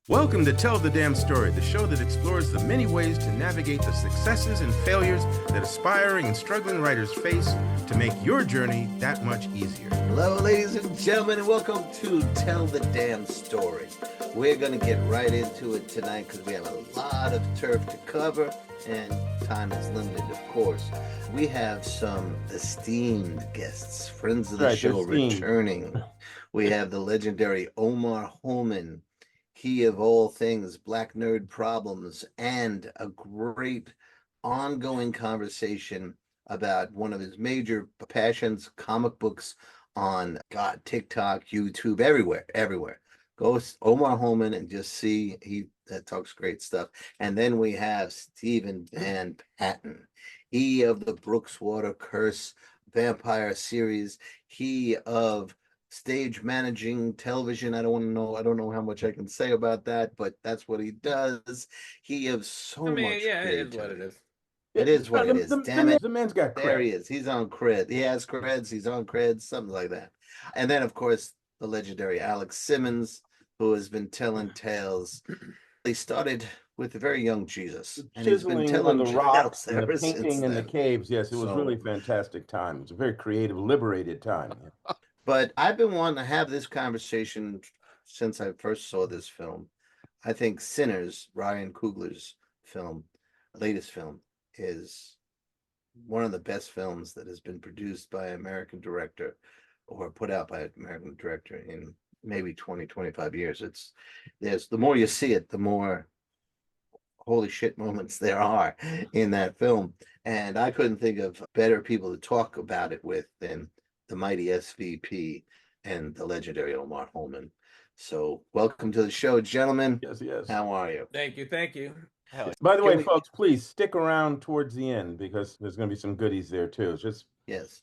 Welcome to Tell the Damn Story, the show that explores the many ways to navigate the successes and failures that aspiring and struggling writers face to make your journey that much easier. Hello, ladies and gentlemen, and welcome to Tell the Damn Story. We're going to get right into it tonight because we have a lot of turf to cover, and time is limited, of course. We have some esteemed guests, friends of the show returning. We have the legendary Omar Holman. He, of all things, Black Nerd Problems, and a great ongoing conversation about one of his major passions, comic books, on TikTok, YouTube, everywhere. Go Omar Holman and just see, he talks great stuff. And then we have Stephen and Patton. He of the Brookswater Curse vampire series. He of stage managing television. I don't know how much I can say about that, but that's what he does. He has so much. Yeah, it is what it is. It is what it is. Damn it. The man's got cred. There he is. He's on cred. He has creds. He's on creds, something like that. And then, of course, the legendary Alex Simmons, who has been telling tales. He started with the very young Jesus, and he's been telling the rocks and the ever painting since in the then. caves. Yes, it was really fantastic time. It was a very creative, liberated time. But I've been wanting to have this conversation since I first saw this film. I think Sinners, Ryan Coogler's film, latest film, is one of the best films that has been produced by an American director or put out by an American director in maybe 20, 25 years. There's the more you see it, the more holy shit moments there are in that film. And I couldn't think of better people to talk about it with than the mighty SVP and the legendary Omar Holman. So welcome to the show, gentlemen. Yes. How are you? Thank you. By the way, folks, please stick around towards the end because there's going to be some goodies there too. Yes.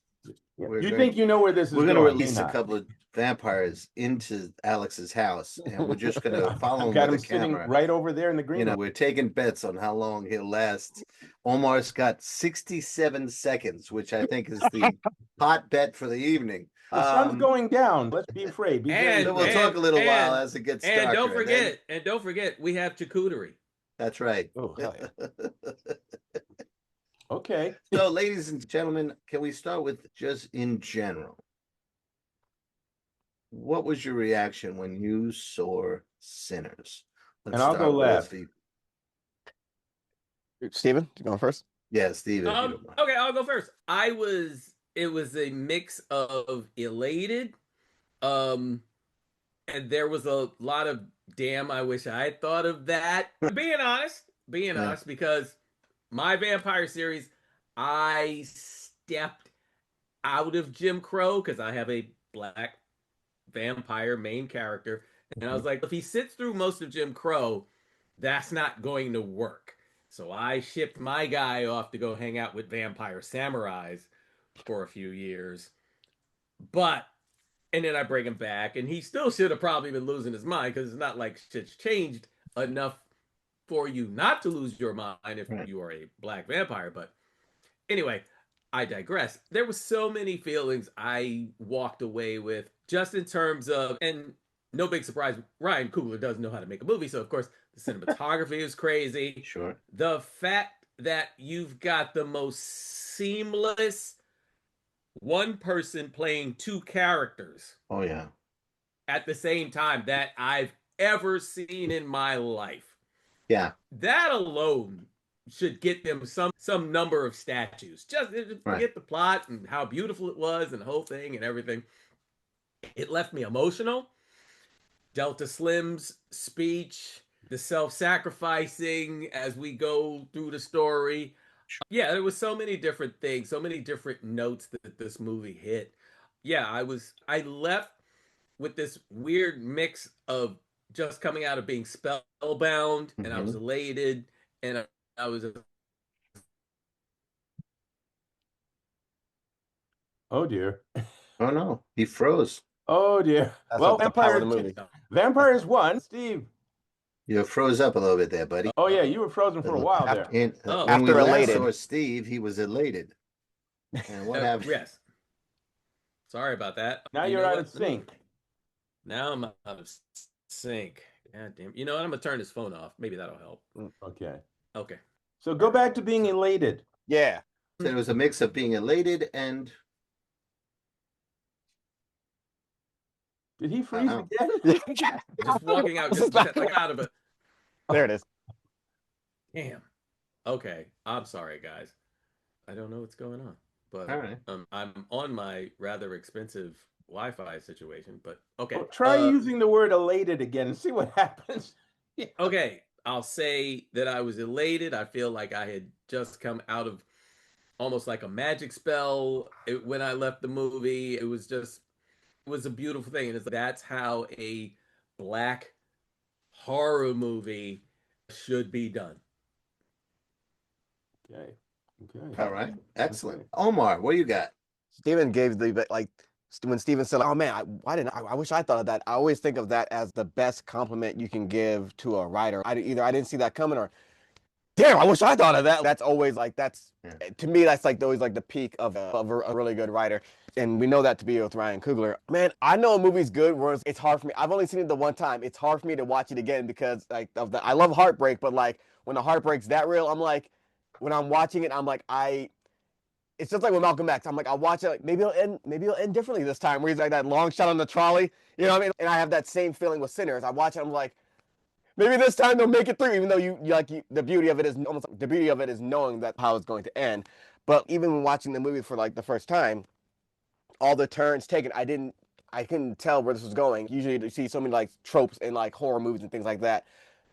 You think you know where this is going? We're going to release a couple of vampires into Alex's house, and we're just going to follow him with the camera. Right over there in the green room. We're taking bets on how long he'll last. Omar's got 67 seconds, which I think is the hot bet for the evening. The sun's going down. Let's be afraid. We'll talk a little while as it gets darker. And don't forget, we have charcuterie. That's right. Oh, hell yeah. Okay. So, ladies and gentlemen, can we start with just in general? What was your reaction when you saw Sinners? I'll go last. Steven, you going first? Yeah, Steven. Okay, I'll go first. It was a mix of elated, and there was a lot of damn, I wish I had thought of that. Being honest, because my vampire series, I stepped out of Jim Crow because I have a black vampire main character. And I was like, if he sits through most of Jim Crow, that's not going to work. So I shipped my guy off to go hang out with vampire samurais for a few years. And then I bring him back, and he still should have probably been losing his mind because it's not like shit's changed enough for you not to lose your mind if you are a black vampire. But anyway, I digress. There were so many feelings I walked away with just in terms of, and no big surprise, Ryan Coogler doesn't know how to make a movie. So, of course, the cinematography is crazy. Sure. The fact that you've got the most seamless one person playing two characters. Oh, yeah. At the same time that I've ever seen in my life. Yeah. That alone should get them some number of statues. Just forget the plot and how beautiful it was and the whole thing and everything. It left me emotional. Delta Slim's speech, the self-sacrificing as we go through the story. Yeah, there was so many different things, so many different notes that this movie hit. Yeah, I left with this weird mix of just coming out of being spellbound, and I was elated, and I was. Oh dear. Oh no, he froze. Oh dear. Well, Vampires won. Steve. You froze up a little bit there, buddy. Oh yeah, you were frozen for a while there. When we last saw Steve, he was elated. And what happened? Yes. Sorry about that. Now you're out of sync. Now I'm out of sync. God damn. You know what? I'm gonna turn his phone off. Maybe that'll help. Okay. Okay. So go back to being elated. Yeah. So it was a mix of being elated and Did he freeze Uh-oh. again? Just walking out, This is just back like out of it. There it is. Damn. Okay. I'm sorry, guys. I don't know what's going on, but all right. I'm on my rather expensive Wi-Fi situation. But okay. Well, try using the word elated again and see what happens. Yeah. Okay. I'll say that I was elated. I feel like I had just come out of almost like a magic spell when I left the movie. It was a beautiful thing, and that's how a black horror movie should be done. Okay. Okay. All right. Excellent. Okay. Omar, what do you got? Steven gave the like when Steven said, "Oh man, why didn't I wish I thought of that." I always think of that as the best compliment you can give to a writer. Either I didn't see that coming, or damn, I wish I thought of that. That's always like to me that's like always like the peak of a really good writer. And we know that to be with Ryan Coogler. Man, I know a movie's good where it's hard for me. I've only seen it the one time. It's hard for me to watch it again because like I love heartbreak, but like when the heartbreak's that real, I'm like when I'm watching it, I'm like it's just like with Malcolm X. I'm like, I'll watch it. Like maybe it'll end differently this time. Where he's like that long shot on the trolley, you know what I mean? And I have that same feeling with Sinners. I watch it. I'm like, maybe this time they'll make it through. Even though the beauty of it is almost the beauty of it is knowing that how it's going to end. But even when watching the movie for like the first time, all the turns taken, I couldn't tell where this was going. Usually you see so many like tropes in like horror movies and things like that.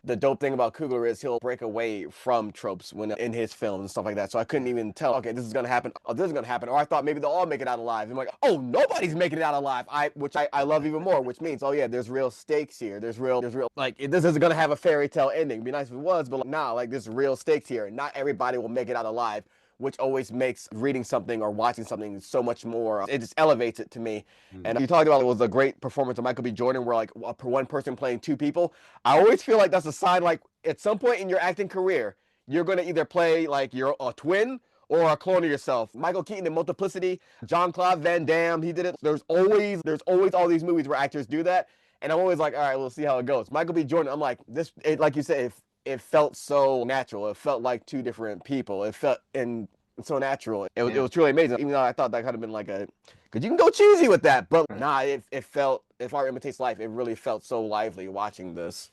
The dope thing about Coogler is he'll break away from tropes when in his films and stuff like that. So I couldn't even tell, okay, this is gonna happen, or this is gonna happen, or I thought maybe they'll all make it out alive. And I'm like, oh, nobody's making it out alive. Which I love even more, which means, oh yeah, there's real stakes here. There's real like this isn't gonna have a fairy tale ending. It'd be nice if it was, but like, nah, like there's real stakes here. Not everybody will make it out alive, which always makes reading something or watching something so much more. It just elevates it to me. And you talked about it was a great performance of Michael B. Jordan, where like one person playing two people. I always feel like that's a sign. Like at some point in your acting career, you're gonna either play like you're a twin or a clone of yourself. Michael Keaton in Multiplicity, Jean-Claude Van Damme, he did it. There's always all these movies where actors do that, and I'm always like, all right, we'll see how it goes. Michael B. Jordan, I'm like like you said, it felt so natural. It felt like two different people. It felt so natural. It was truly amazing. Even though I thought that could have been like because you can go cheesy with that, but nah, it felt, if art imitates life, it really felt so lively watching this.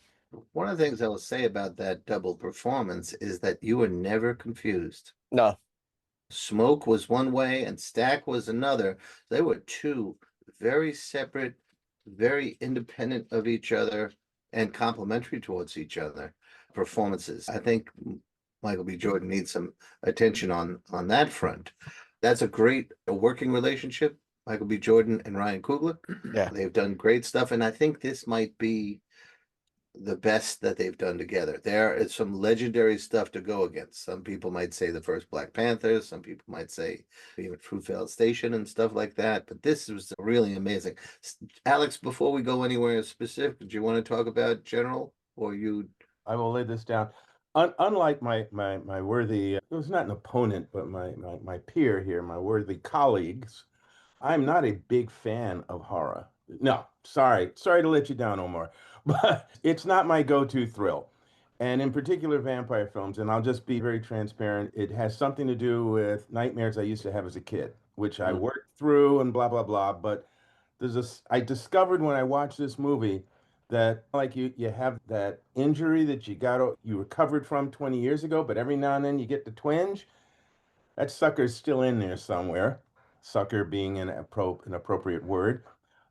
One of the things I will say about that double performance is that you were never confused. No. Smoke was one way and Stack was another. They were two very separate, very independent of each other and complementary towards each other performances. I think Michael B. Jordan needs some attention on that front. That's a great working relationship, Michael B. Jordan and Ryan Coogler. Yeah. They've done great stuff, and I think this might be the best that they've done together. There is some legendary stuff to go against. Some people might say the first Black Panther, some people might say even Fruitvale Station and stuff like that, but this was really amazing. Alex, before we go anywhere specific, do you want to talk about general, or you? I will lay this down. Unlike my worthy, it was not an opponent, but my peer here, my worthy colleagues, I'm not a big fan of horror. No, sorry to let you down, Omar, but it's not my go-to thrill. And in particular, vampire films, and I'll just be very transparent, it has something to do with nightmares I used to have as a kid, which I worked through and blah, blah, blah. But I discovered when I watched this movie that like you have that injury that you recovered from 20 years ago, but every now and then you get the twinge. That sucker's still in there somewhere. Sucker being an appropriate word.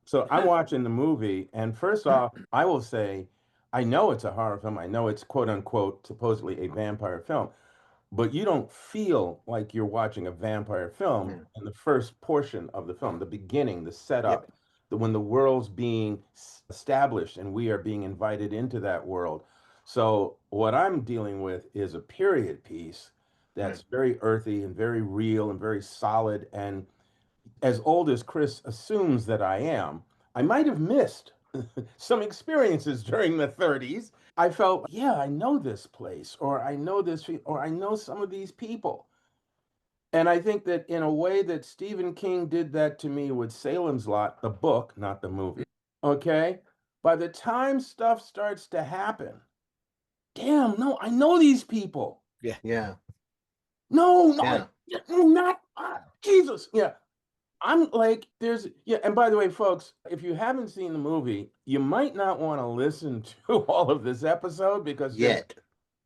So I'm watching the movie, and first off, I will say, I know it's a horror film. I know it's quote unquote supposedly a vampire film, but you don't feel like you're watching a vampire film in the first portion of the film, the beginning, the setup, when the world's being established and we are being invited into that world. So what I'm dealing with is a period piece that's very earthy and very real and very solid. And as old as Chris assumes that I am, I might have missed some experiences during the 30s. I felt, yeah, I know this place, or I know this, or I know some of these people. And I think that in a way that Stephen King did that to me with Salem's Lot, the book, not the movie. Okay? By the time stuff starts to happen, damn, no, I know these people. Yeah. No, no, Yeah. no, not Jesus. Yeah. I'm like, and by the way, folks, if you haven't seen the movie, you might not want to listen to all of this episode because Yet.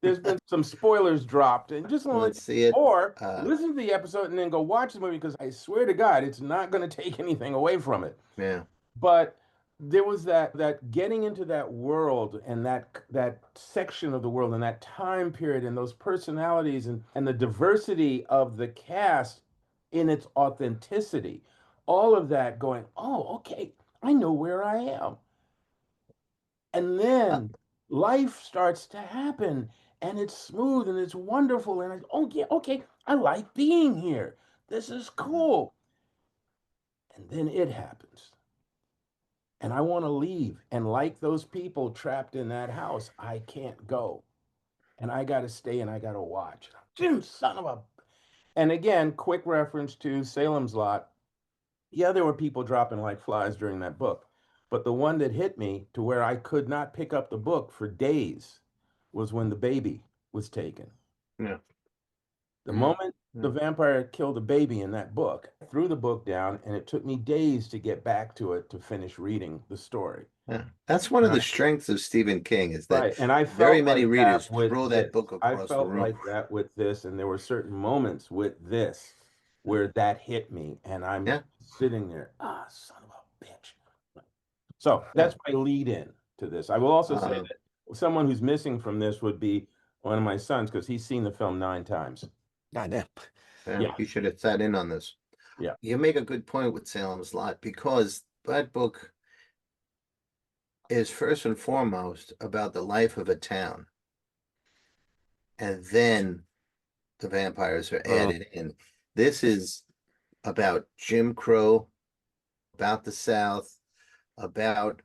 there's been some spoilers dropped, and just want Let's see it. or listen to the episode and then go watch the movie because I swear to God, it's not going to take anything away from it. Yeah. But there was that getting into that world and that section of the world and that time period and those personalities and the diversity of the cast in its authenticity, all of that going, oh, okay, I know where I am. And then life starts to happen and it's smooth and it's wonderful. And oh, yeah, okay, I like being here. This is cool. And then it happens. And I want to leave. And like those people trapped in that house, I can't go. And I got to stay and I got to watch. Jim, son of a. And again, quick reference to Salem's Lot. Yeah, there were people dropping like flies during that book. But the one that hit me to where I could not pick up the book for days was when the baby was taken. Yeah. The moment the vampire killed a baby in that book, I threw the book down, and it took me days to get back to it to finish reading the story. Yeah. That's one of the strengths of Stephen King is that and I very many readers throw that book across the room. I felt like that with this, and there were certain moments with this where that hit me, and I'm sitting there, son of a bitch. So that's my lead in to this. I will also say that someone who's missing from this would be one of my sons because he's seen the film 9 times. God damn. Yeah, you should have sat in on this. Yeah. You make a good point with Salem's Lot because that book is first and foremost about the life of a town. And then the vampires are added in. This is about Jim Crow, about the South, about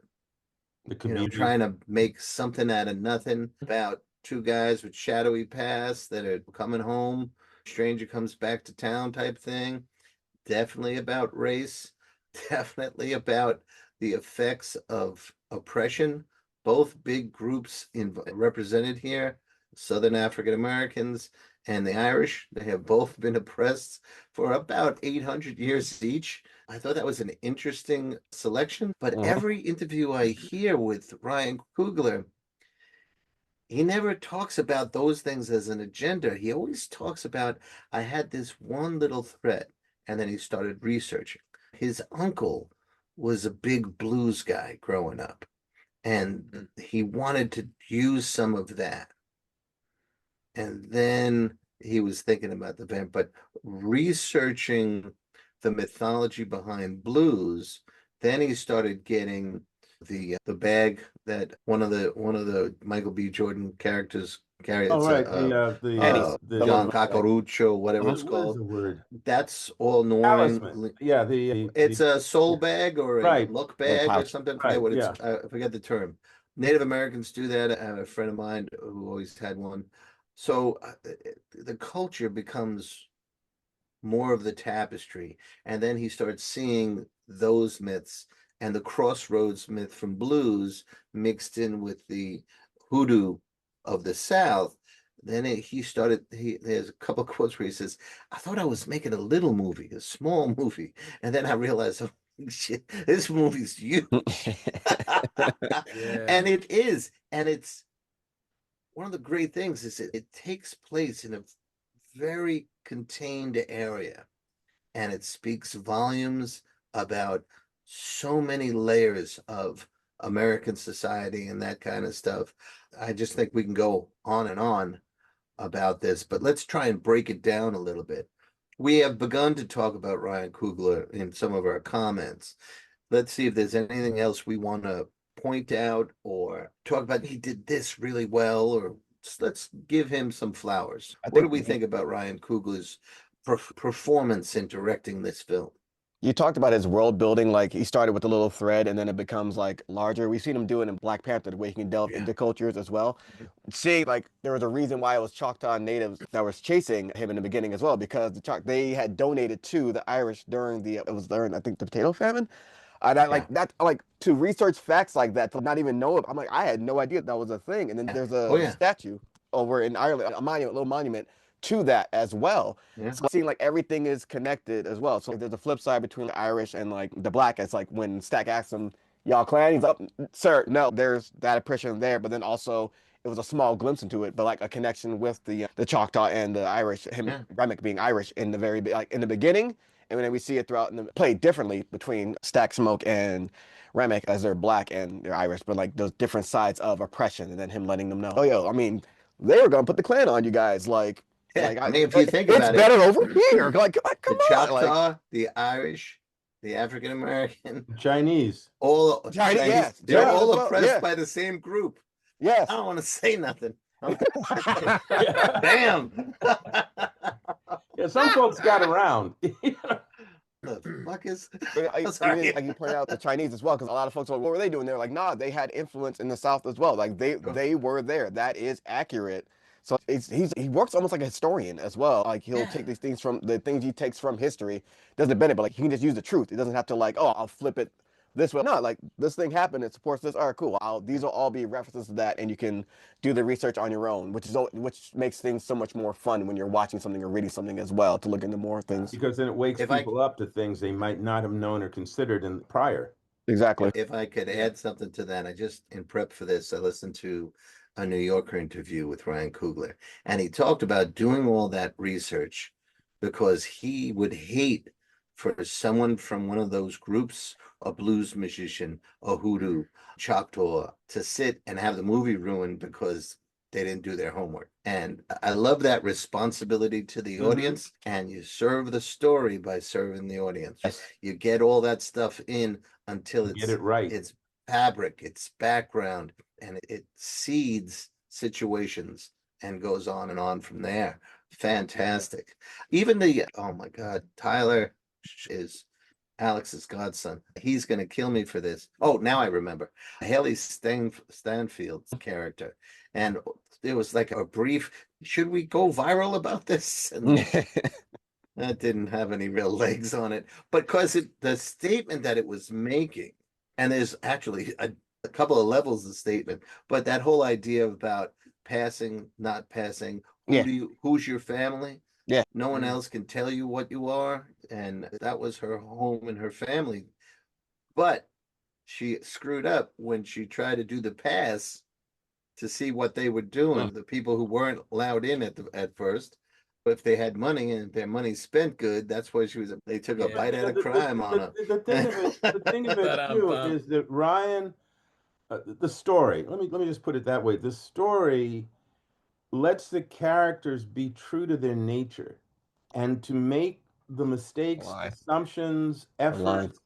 the community, trying to make something out of nothing, about 2 guys with shadowy pasts that are coming home, stranger comes back to town type thing. Definitely about race, definitely about the effects of oppression. Both big groups represented here, Southern African Americans and the Irish, they have both been oppressed for about 800 years each. I thought that was an interesting selection, but every interview I hear with Ryan Coogler, he never talks about those things as an agenda. He always talks about, I had this one little threat, and then he started researching. His uncle was a big blues guy growing up, and he wanted to use some of that. And then he was thinking about the vamp, but researching the mythology behind blues, then he started getting the bag that one of the Michael B. Jordan characters carry. Oh, right. The John Cockroach, whatever it's called. The word? That's all New Orleans. Yeah, it's a soul bag or a luck bag or something. I forget what it's. I forget the term. Native Americans do that. I have a friend of mine who always had one. So the culture becomes more of the tapestry, and then he starts seeing those myths and the crossroads myth from blues mixed in with the hoodoo of the South. Then there's a couple of quotes where he says, I thought I was making a little movie, a small movie. And then I realized, oh, shit, this movie's you. And it is. And it's one of the great things is it takes place in a very contained area. And it speaks volumes about so many layers of American society and that kind of stuff. I just think we can go on and on about this, but let's try and break it down a little bit. We have begun to talk about Ryan Coogler in some of our comments. Let's see if there's anything else we want to point out or talk about. He did this really well, or let's give him some flowers. What do we think about Ryan Coogler's performance in directing this film? You talked about his world building, like he started with a little thread and then it becomes like larger. We've seen him do it in Black Panther, the way he can delve into cultures as well. See, like there was a reason why it was Choctaw natives that was chasing him in the beginning as well, because they had donated to the Irish during I think the potato famine. I like that, like to research facts like that, to not even know it. I'm like, I had no idea that was a thing. And then there's Oh a yeah. statue over in Ireland, a monument, little monument to that as well. Yeah. So seeing like everything is connected as well. So like, there's a flip side between the Irish and like the black. It's like when Stack asks him, "Y'all clan?" He's like, "Sir, no, there's that oppression there." But then also it was a small glimpse into it, but like a connection with the Choctaw and the Irish, him Remick being Irish in the very like in the beginning, and then we see it throughout and played differently between Stack Smoke and Remick as they're black and they're Irish, but like those different sides of oppression, and then him letting them know, oh yo, I mean, they were gonna put the Klan on you guys, like. Yeah, Like I mean, if you think it's about better it, over here. Like, come the on, Choctaw, like the Irish, the African American, Chinese. all Chinese, Chinese, yes, they're Chinese all as well, oppressed yeah. by the same group. Yes. I don't want to say nothing. Yeah. Damn. Yeah, some folks got around. The fuck is? But I'm sorry. like you pointed out the Chinese as well, because a lot of folks are like, what were they doing? They're like, nah, they had influence in the South as well. Like they were there. That is accurate. So he works almost like a historian as well. Like he'll take these things from the things he takes from history, doesn't bend it, but like he can just use the truth. He doesn't have to like, oh, I'll flip it this way. No, like this thing happened. It supports this. All right, cool. These will all be references to that, and you can do the research on your own, which makes things so much more fun when you're watching something or reading something as well to look into more things. Because then it wakes people up to things they might not have known or considered in prior. Exactly. If I could add something to that, I just in prep for this, I listened to a New Yorker interview with Ryan Coogler, and he talked about doing all that research because he would hate for someone from one of those groups, a blues musician, a hoodoo, Choctaw, to sit and have the movie ruined because they didn't do their homework. And I love that responsibility to the audience, and you serve the story by serving the audience. Yes. You get all that stuff in until Get it right. It's fabric, it's background, and it seeds situations and goes on from there. Fantastic. Even oh my God, Tyler is Alex's godson. He's going to kill me for this. Oh, now I remember. Haley Stanfield's character. And it was like a brief, should we go viral about this? And that didn't have any real legs on it. But because the statement that it was making, and there's actually a couple of levels of statement, but that whole idea about passing, not passing, who's your family? Yeah. No one else can tell you what you are. And that was her home and her family. But she screwed up when she tried to do the pass to see what they were doing. The people who weren't allowed in at first. But if they had money and their money spent good, that's why they took a bite out of crime on her. The thing of it too is that Ryan, the story, let me just put it that way. The story lets the characters be true to their nature and to make the mistakes, assumptions, efforts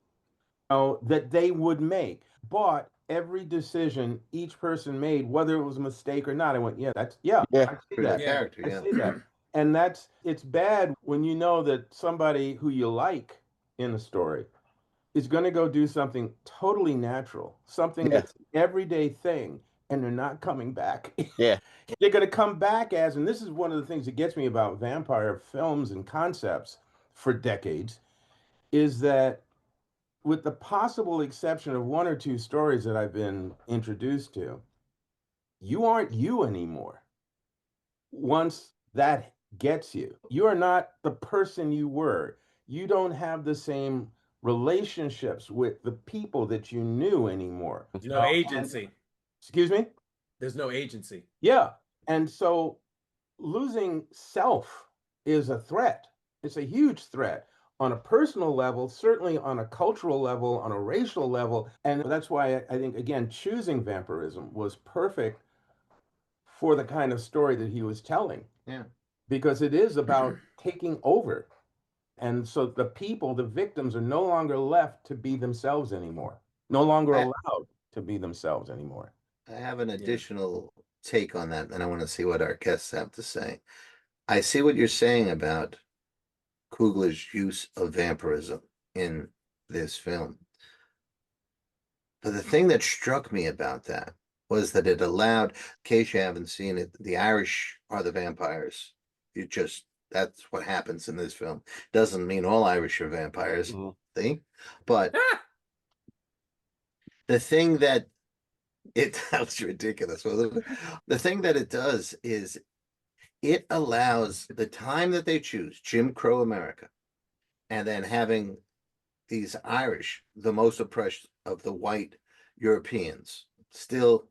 that they would make. But every decision each person made, whether it was a mistake or not, I went, I see that. Character, I see that. And it's bad when you know that somebody who you like in a story is going to go do something totally natural, something that's an everyday thing, and they're not coming back. Yeah. They're going to come back as, and this is one of the things that gets me about vampire films and concepts for decades, is that with the possible exception of one or two stories that I've been introduced to, you aren't you anymore. Once that gets you, you are not the person you were. You don't have the same relationships with the people that you knew anymore. No agency. Excuse me? There's no agency. Yeah. And so losing self is a threat. It's a huge threat on a personal level, certainly on a cultural level, on a racial level. And that's why I think, again, choosing vampirism was perfect for the kind of story that he was telling. Yeah. Because it is about taking over. And so the people, the victims, are no longer left to be themselves anymore, no longer allowed to be themselves anymore. I have an additional take on that, and I want to see what our guests have to say. I see what you're saying about Coogler's use of vampirism in this film. But the thing that struck me about that was that it allowed, in case you haven't seen it, the Irish are the vampires. That's what happens in this film. Doesn't mean all Irish are vampires, see? But The thing that it that's ridiculous. Well, the thing that it does is it allows the time that they choose, Jim Crow America, and then having these Irish, the most oppressed of the white Europeans, still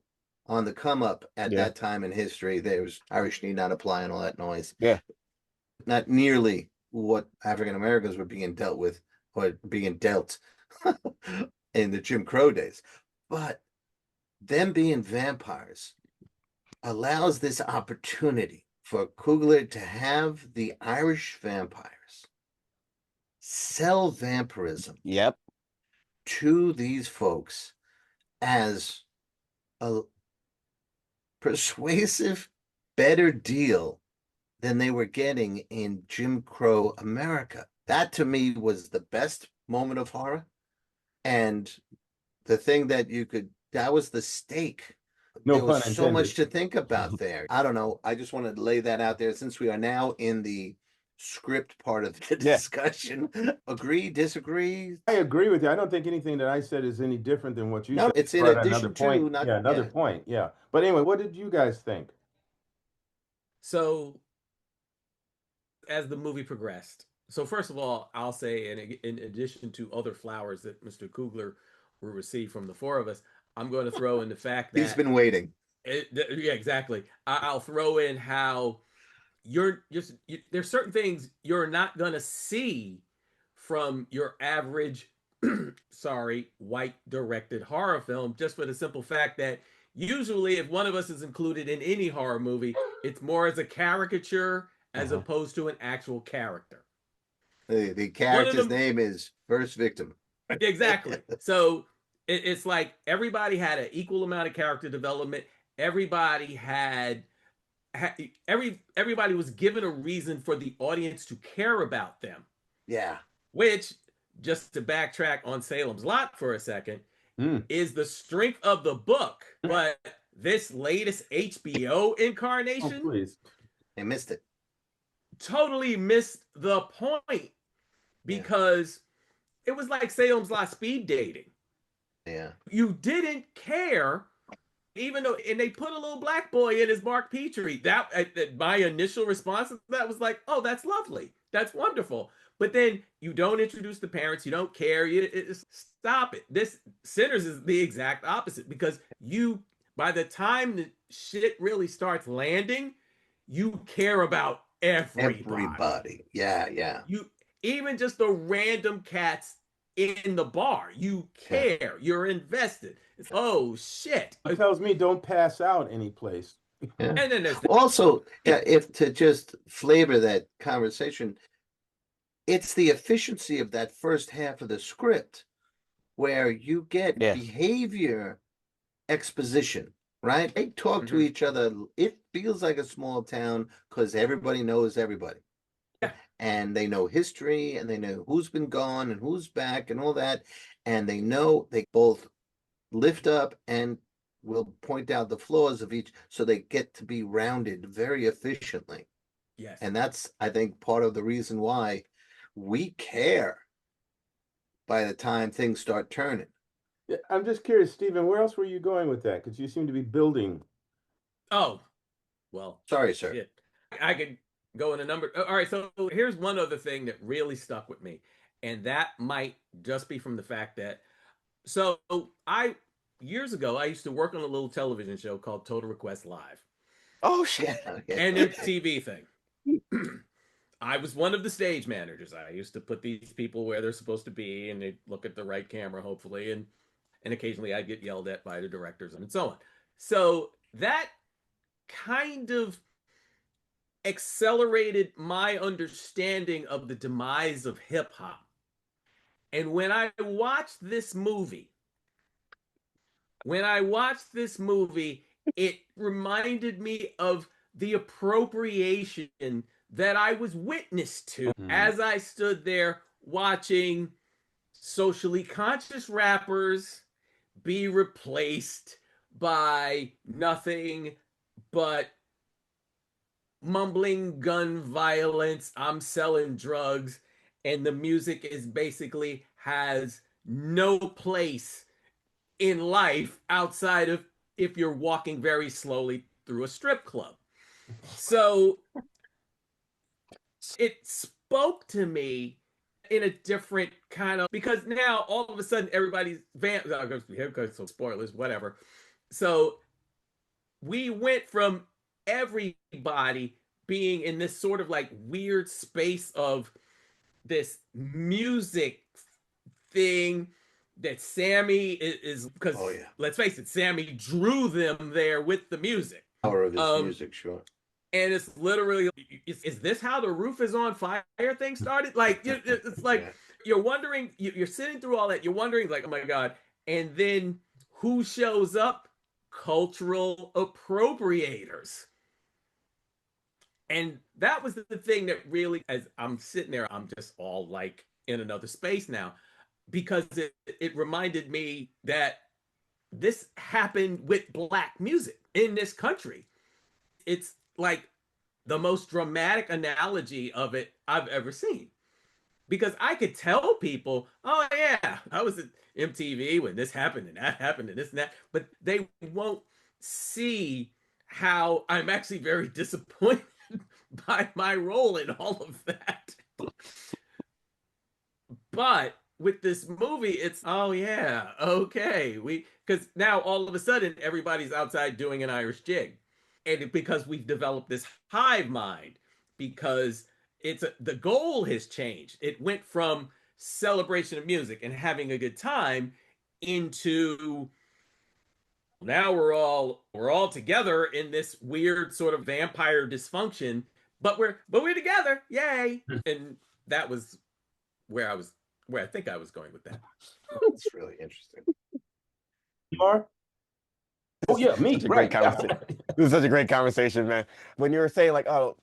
on the come up at Yeah. that time in history. There's Irish need not apply and all that noise. Yeah. Not nearly what African Americans were being dealt with or being dealt in the Jim Crow days. But them being vampires allows this opportunity for Coogler to have the Irish vampires sell vampirism Yep. to these folks as a persuasive, better deal than they were getting in Jim Crow America. That to me was the best moment of horror. And the thing that that was the stake. No There was pun so much to intended. think about there. I don't know. I just want to lay that out there since we are now in the script part of the Yeah. discussion. Agree, disagree? I agree with you. I don't think anything that I said is any different than what you No, said. it's in Brought addition another point. to, not, Yeah, another yeah. point. Yeah. But anyway, what did you guys think? So as the movie progressed, so first of all, I'll say, in addition to other flowers that Mr. Coogler will receive from the four of us, I'm going to throw in the fact that He's been waiting. yeah, exactly. I'll throw in how there's certain things you're not going to see from your average, sorry, white directed horror film, just for the simple fact that usually if one of us is included in any horror movie, it's more as a caricature as opposed to an actual character. The character's name is First Victim. Exactly. So it's like everybody had an equal amount of character development. Everybody had everybody was given a reason for the audience to care about them. Yeah. Which, just to backtrack on Salem's Lot for a second, is the strength of the book. But this latest HBO incarnation, please. They missed it. Totally missed the point because it was like Salem's Lot speed dating. Yeah. You didn't care, even though, and they put a little black boy in as Mark Petrie. That my initial response to that was like, oh, that's lovely. That's wonderful. But then you don't introduce the parents. You don't care. Stop it. This Sinners is the exact opposite because by the time the shit really starts landing, you care about everybody. Yeah, yeah. You even just the random cats in the bar. You care. Yeah. You're invested. It's, oh shit. It tells me don't pass out any place. Yeah. And then there's also, if to just flavor that conversation, it's the efficiency of that first half of the script where you get behavior exposition, right? They talk to each other. It feels like a small town because everybody knows everybody. Yeah. And they know history and they know who's been gone and who's back and all that. And they know they both lift up and will point out the flaws of each so they get to be rounded very efficiently. Yes. And that's, I think, part of the reason why we care by the time things start turning. Yeah, I'm just curious, Stephen, where else were you going with that? Because you seem to be building. Oh, well. Sorry, sir. Shit. I could go in a number. All right, so here's one other thing that really stuck with me. And that might just be from the fact that, so years ago, I used to work on a little television show called Total Request Live. Oh, shit. And it's a TV thing. I was one of the stage managers. I used to put these people where they're supposed to be, and they look at the right camera, hopefully, and occasionally I'd get yelled at by the directors and so on. So that kind of accelerated my understanding of the demise of hip hop. And when I watched this movie, it reminded me of the appropriation that I was witness to as I stood there watching socially conscious rappers be replaced by nothing but mumbling gun violence. I'm selling drugs, and the music is basically has no place in life outside of if you're walking very slowly through a strip club. So it spoke to me in a different kind of, because now all of a sudden everybody's so spoilers, whatever. So we went from everybody being in this sort of like weird space of this music thing that Sammy is because let's face it, Sammy drew them there with the music. Power of his music, sure. And it's literally, is this how the roof is on fire thing started? Like, it's like you're wondering, you're sitting through all that, you're wondering, like, oh my God. And then who shows up? Cultural appropriators. And that was the thing that really, as I'm sitting there, I'm just all like in another space now, because it reminded me that this happened with Black music in this country. It's like the most dramatic analogy of it I've ever seen. Because I could tell people, oh yeah, I was at MTV when this happened and that happened and this and that, but they won't see how I'm actually very disappointed by my role in all of that. But with this movie, it's, oh yeah, okay. Because now all of a sudden everybody's outside doing an Irish jig. And because we've developed this hive mind, because the goal has changed. It went from celebration of music and having a good time into now we're all together in this weird sort of vampire dysfunction, but we're together, yay! And that was where I think I was going with that. It's really interesting. Oh yeah, me. Great conversation. This is such a great conversation, man. When you were saying like, oh,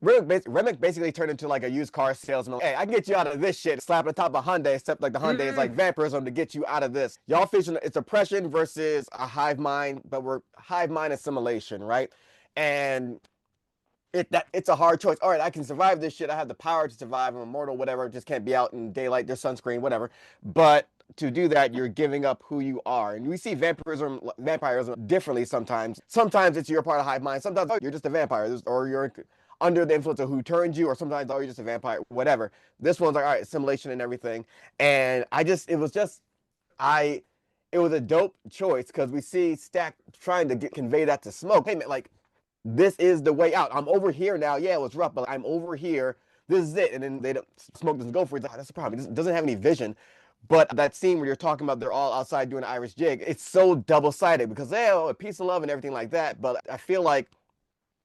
Remick basically turned into like a used car salesman. Hey, I can get you out of this shit. Slap on top of Hyundai, except like the Hyundai is like vampirism to get you out of this. Y'all fishing, it's oppression versus a hive mind, but we're hive mind assimilation, right? And it's a hard choice. All right, I can survive this shit. I have the power to survive. I'm immortal, whatever. Just can't be out in daylight. There's sunscreen, whatever. But to do that, you're giving up who you are. And we see vampirism differently sometimes. Sometimes it's you're part of hive mind. Sometimes you're just a vampire, or you're under the influence of who turned you, or sometimes you're just a vampire, whatever. This one's like, all right, assimilation and everything. And it was a dope choice because we see Stack trying to convey that to Smoke. Hey man, like, this is the way out. I'm over here now. Yeah, it was rough, but I'm over here. This is it. And then Smoke doesn't go for it. Like, oh, that's the problem. He doesn't have any vision. But that scene where you're talking about they're all outside doing an Irish jig, it's so double-sided because a peace and love and everything like that. But I feel like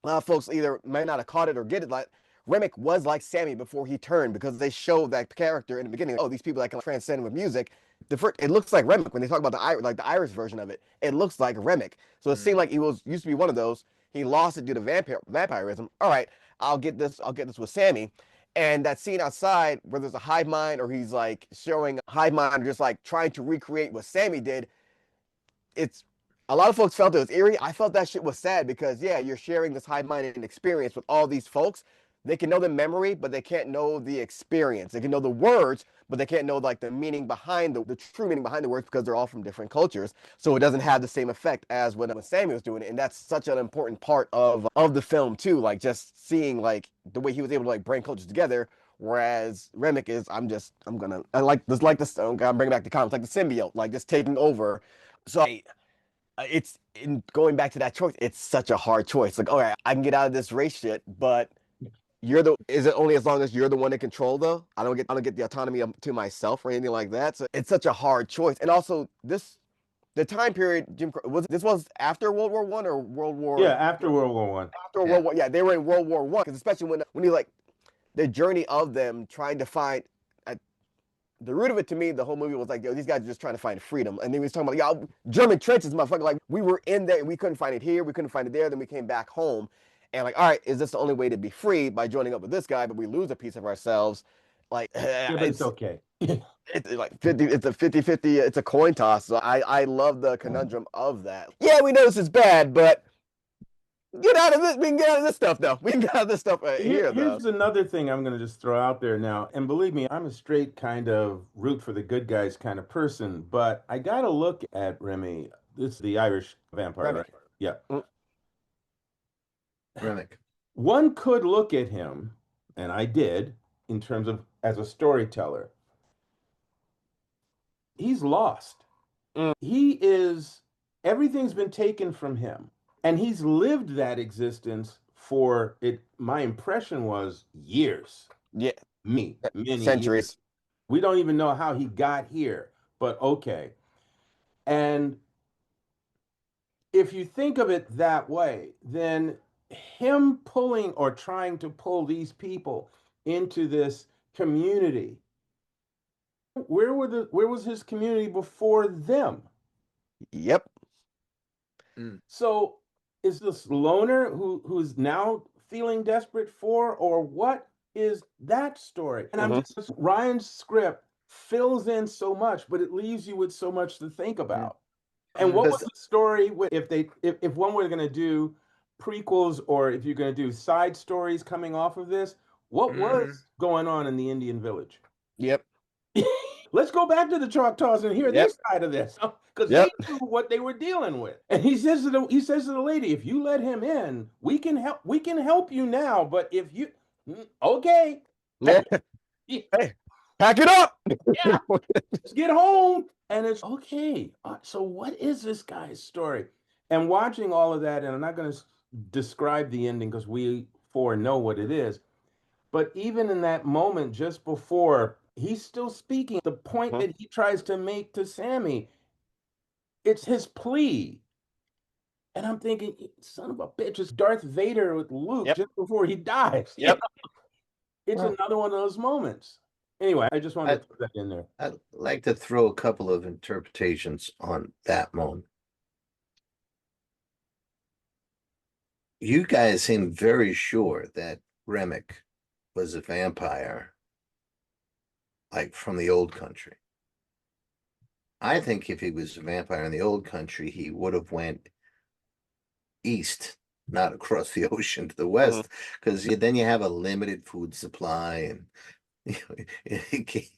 a lot of folks either may not have caught it or get it. Like Remick was like Sammy before he turned, because they showed that character in the beginning. Oh, these people that can transcend with music. It looks like Remick when they talk about the Irish version of it. It looks like Remick. So it seemed like he used to be one of those. He lost it due to vampirism. All right, I'll get this with Sammy. And that scene outside where there's a hive mind, or he's like showing a hive mind, just like trying to recreate what Sammy did. It's a lot of folks felt it was eerie. I felt that shit was sad because yeah, you're sharing this hive mind and experience with all these folks. They can know the memory, but they can't know the experience. They can know the words, but they can't know like the meaning behind the true meaning behind the words, because they're all from different cultures. So it doesn't have the same effect as when Sammy was doing it. And that's such an important part of the film too. Like just seeing like the way he was able to like bring cultures together. Whereas Remick is, I'm gonna bring back the comics, like the symbiote, like just taking over. So it's in going back to that choice. It's such a hard choice. Like, all right, I can get out of this race shit, but is it only as long as you're the one in control though? I don't get the autonomy to myself or anything like that. So it's such a hard choice. And also the time period, this was after World War I or World War? Yeah, after World War I. After World War, yeah, they were in World War I, because especially when you like the journey of them trying to find the root of it. To me, the whole movie was like, yo, these guys are just trying to find freedom. And then he was talking about, yo, German trenches, motherfucker. Like, we were in there, we couldn't find it here, we couldn't find it there. Then we came back home. And like, all right, is this the only way to be free, by joining up with this guy, but we lose a piece of ourselves? Like, yeah, but it's okay. It's like 50, it's a 50-50, it's a coin toss. So I love the conundrum of that. Yeah, we know this is bad, but Get out of this. We can get out of this stuff though. We can get out of this stuff here though. Here's another thing I'm going to just throw out there now. And believe me, I'm a straight kind of root for the good guys kind of person, but I got to look at Remy. This is the Irish vampire, Remy. right? Yeah. Remick. One could look at him, and I did, in terms of as a storyteller. He's lost. Mm. Everything's been taken from him. And he's lived that existence for it. My impression was years. Yeah. Many Centuries. years. We don't even know how he got here, but okay. And if you think of it that way, then him pulling or trying to pull these people into this community, where was his community before them? Yep. So is this loner who's now feeling desperate for, or what is that story? And I'm just, Ryan's script fills in so much, but it leaves you with so much to think about. And what was the story if one were going to do prequels, or if you're going to do side stories coming off of this, what was going on in the Indian village? Yep. Let's go back to the Choctaws and hear this side of this, because they knew what they were dealing with. And he says to the lady, "If you let him in, we can help you now. But if you, okay, Yeah. Hey, pack it up. Yeah, let's get home." And it's okay. So what is this guy's story? And watching all of that, and I'm not going to describe the ending because we four know what it is. But even in that moment, just before, he's still speaking. The point that he tries to make to Sammy, it's his plea. And I'm thinking, son of a bitch, it's Darth Vader with Luke just before he dies. Yep. It's another one of those moments. Anyway, I just wanted to put that in there. I'd like to throw a couple of interpretations on that moment. You guys seem very sure that Remick was a vampire, like from the old country. I think if he was a vampire in the old country, he would have went east, not across the ocean to the west, because then you have a limited food supply, and the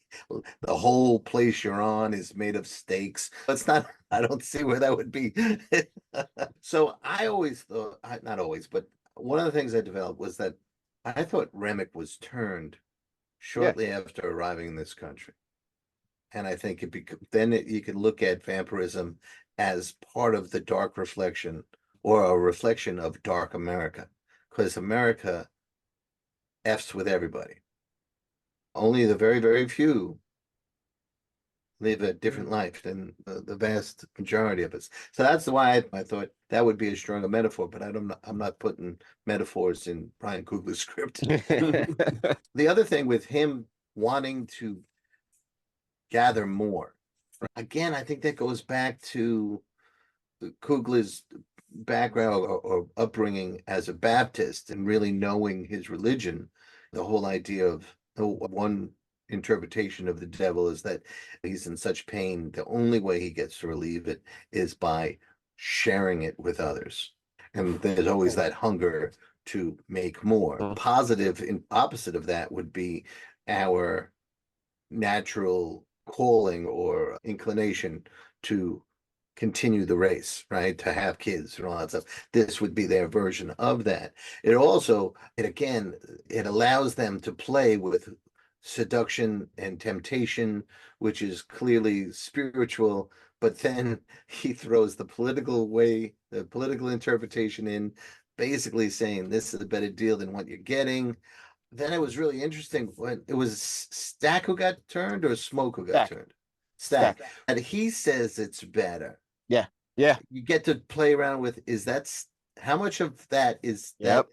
whole place you're on is made of steaks. It's not, I don't see where that would be. So I always thought, not always, but one of the things I developed was that I thought Remick was turned shortly after arriving in this country. And I think you could look at vampirism as part of the dark reflection, or a reflection of dark America, because America F's with everybody. Only the very, very few live a different life than the vast majority of us. So that's why I thought that would be a stronger metaphor, but I'm not putting metaphors in Brian Coogler's script. The other thing with him wanting to gather more, again, I think that goes back to Coogler's background or upbringing as a Baptist, and really knowing his religion. The whole idea of one interpretation of the devil is that he's in such pain, the only way he gets to relieve it is by sharing it with others. And there's always that hunger to make more. Positive and opposite of that would be our natural calling or inclination to continue the race, right? To have kids and all that stuff. This would be their version of that. It allows them to play with seduction and temptation, which is clearly spiritual, but then he throws the political interpretation in, basically saying this is a better deal than what you're getting. Then it was really interesting when it was Stack who got turned, or Smoke who got turned? Stack. And he says it's better. Yeah. You get to play around with, how much of that is that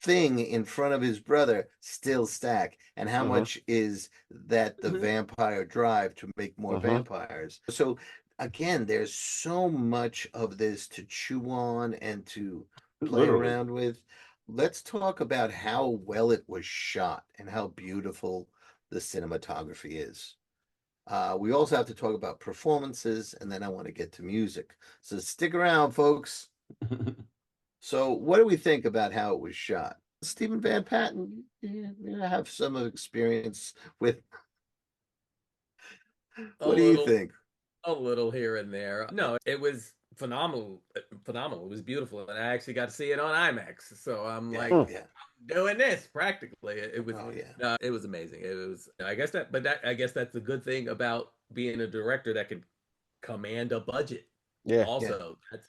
thing in front of his brother still Stack, and how much is that the vampire drive to make more vampires? So again, there's so much of this to chew on and to play around with. Let's talk about how well it was shot and how beautiful the cinematography is. We also have to talk about performances, and then I want to get to music. So stick around, folks. So, what do we think about how it was shot? Stephen Van Patten, I have some experience with. A What do you little, think? a little here and there. No, it was phenomenal, phenomenal. It was beautiful, and I actually got to see it on IMAX. So I'm Yeah, like yeah. doing this practically. It was, Oh, yeah. it was amazing. It was. I guess that, but that, I guess that's the good thing about being a director that can command a budget. Yeah. Yeah. Also, that's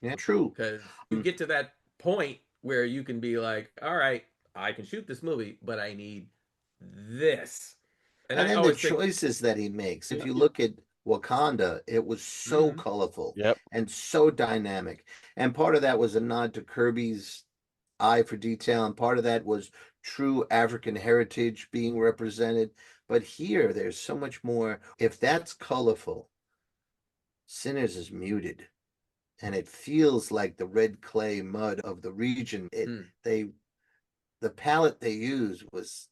Yeah. True. because you get to that point where you can be like, all right, I can shoot this movie, but I need this. And And I then the always think, choices that he makes. If Yeah. you look at Wakanda, it was so mhm, colorful Yep. and so dynamic. And part of that was a nod to Kirby's eye for detail, and part of that was true African heritage being represented. But here, there's so much more. If that's colorful, Sinners is muted, and it feels like the red clay mud of the region. The palette they used was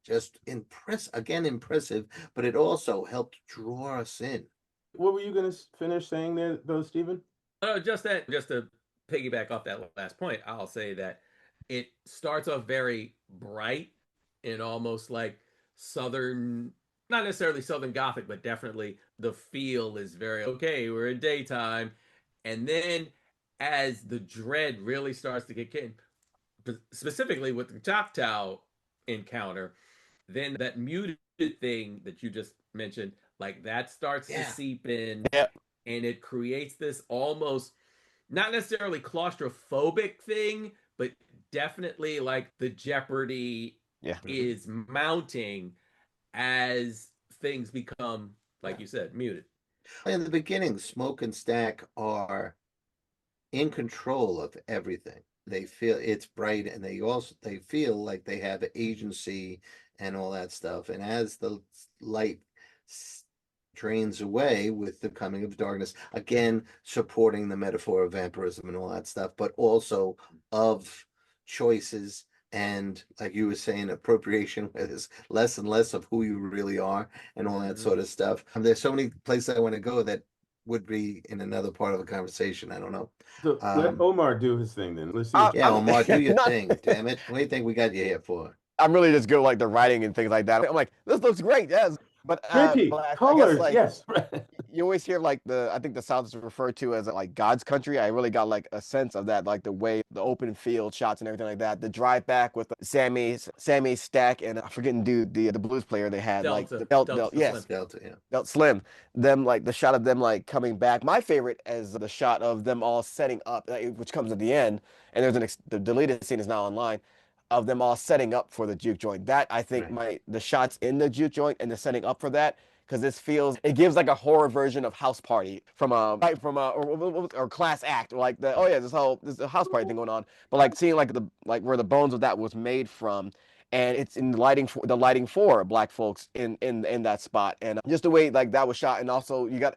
just impressive, but it also helped draw us in. What were you going to finish saying there, though, Stephen? oh, just that, just to piggyback off that last point, I'll say that it starts off very bright and almost like southern, not necessarily southern gothic, but definitely the feel is very okay. We're in daytime, and then as the dread really starts to kick in, specifically with the Choctaw encounter, then that muted thing that you just mentioned, like that starts to Yeah. seep in, Yep. and it creates this almost not necessarily claustrophobic thing, but definitely like the jeopardy Yeah. is mounting as things become, like you said, muted. In the beginning, Smoke and Stack are in control of everything. They feel it's bright, and they feel like they have agency and all that stuff. And as the light drains away with the coming of darkness, again supporting the metaphor of vampirism and all that stuff, but also of choices and, like you were saying, appropriation, where there's less and less of who you really are and all that sort of stuff. There's so many places I want to go that would be in another part of the conversation. I don't know. So let Omar do his thing then. Let's see. Yeah, Omar, do your not, thing. Damn it! What do you think we got you here for? I'm really just good with, like the writing and things like that. I'm like, this looks great, yes. Pretty But I guess colors, like yes. you always hear like I think the South is referred to as like God's country. I really got like a sense of that, like the way the open field shots and everything like that. The drive back with Sammy Stack and I'm forgetting dude the blues player they had like Delta, the belt Delta yes Slim. Delta, yeah. belt Slim. Them like the shot of them like coming back. My favorite is the shot of them all setting up, which comes at the end. And the deleted scene is now online of them all setting up for the juke joint. That I think Right. the shots in the juke joint and the setting up for that because it gives like a horror version of House Party from or Class Act or like this House Party thing going on, but like seeing like where the bones of that was made from, and it's in the lighting for Black folks in that spot, and just the way like that was shot, and also you got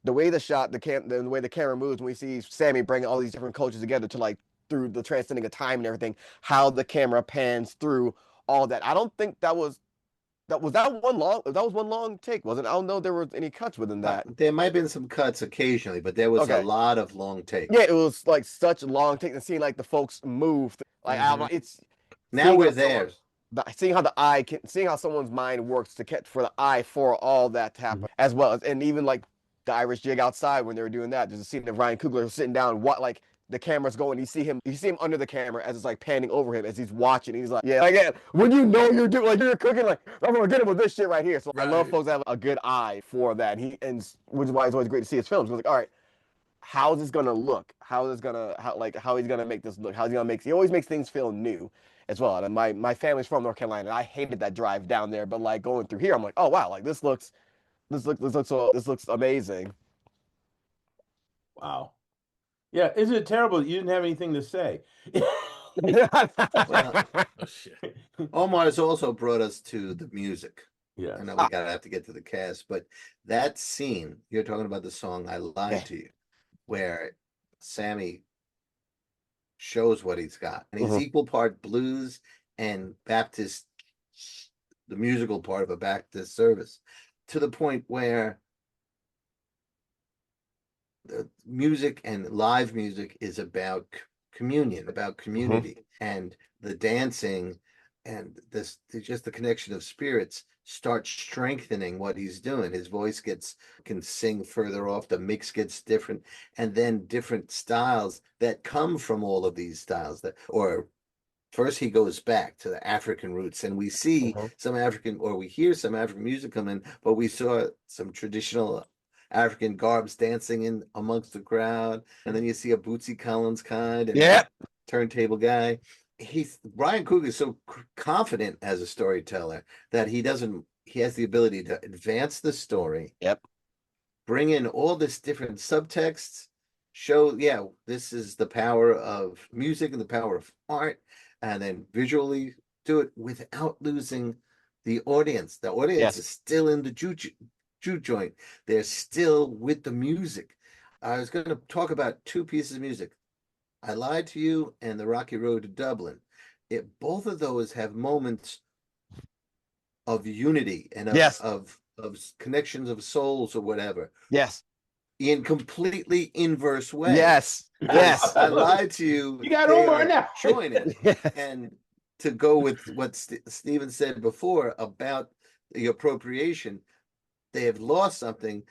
the way the way the camera moves when we see Sammy bringing all these different cultures together to like through the transcending of time and everything, how the camera pans through all that. I don't think that was one long take, wasn't it? I don't know if there was any cuts within that. There might have been some cuts occasionally, but there was a Okay. lot of long Yeah, takes. it was like such a long take and seeing like the folks move. Like it's Now we're there. seeing how seeing how someone's mind works to catch for the eye for all that to happen, as well as and even like the Irish jig outside when they were doing that. There's a scene of Ryan Coogler sitting down, what like the camera's going. You see him under the camera as it's like panning over him as he's watching. He's like, yeah, like yeah, when you know you're doing like you're cooking, like I'm gonna get him with this shit right here. So I love folks that have a good eye for that. Which is why it's always great to see his films. It's like, all right, how's this gonna look? How he's gonna make this look? He always makes things feel new as well. And my family's from North Carolina, and I hated that drive down there, but like going through here, I'm like, oh wow, like this looks amazing. Wow. Yeah, isn't it terrible that you didn't have anything to say? Well, Oh shit. Omar has also brought us to the music. Yeah. I know we gotta have to get to the cast, but that scene, you're talking about the song I Lied to You, where Sammy shows what he's got. And he's equal part blues and Baptist, the musical part of a Baptist service, to the point where the music and live music is about communion, about community, and the dancing and this just the connection of spirits starts strengthening what he's doing. His voice can sing further off, the mix gets different, and then different styles that come from all of these styles that or first he goes back to the African roots, and we see some African, or we hear some African music come in, but we saw some traditional African garbs dancing in amongst the crowd, and then you see a Bootsy Collins kind and turntable guy. Brian Coogler is so confident as a storyteller that he has the ability to advance the story. Bring in all this different subtext, show, this is the power of music and the power of art, and then visually do it without losing the audience. The audience is still in the juke joint. They're still with the music. I was going to talk about two pieces of music. I Lied to You and The Rocky Road to Dublin. Both of those have moments of unity and of connections of souls or whatever. In completely inverse way. I Lied to You. You got Omar now. Join it. And to go with what Stephen said before about the appropriation, they have lost something,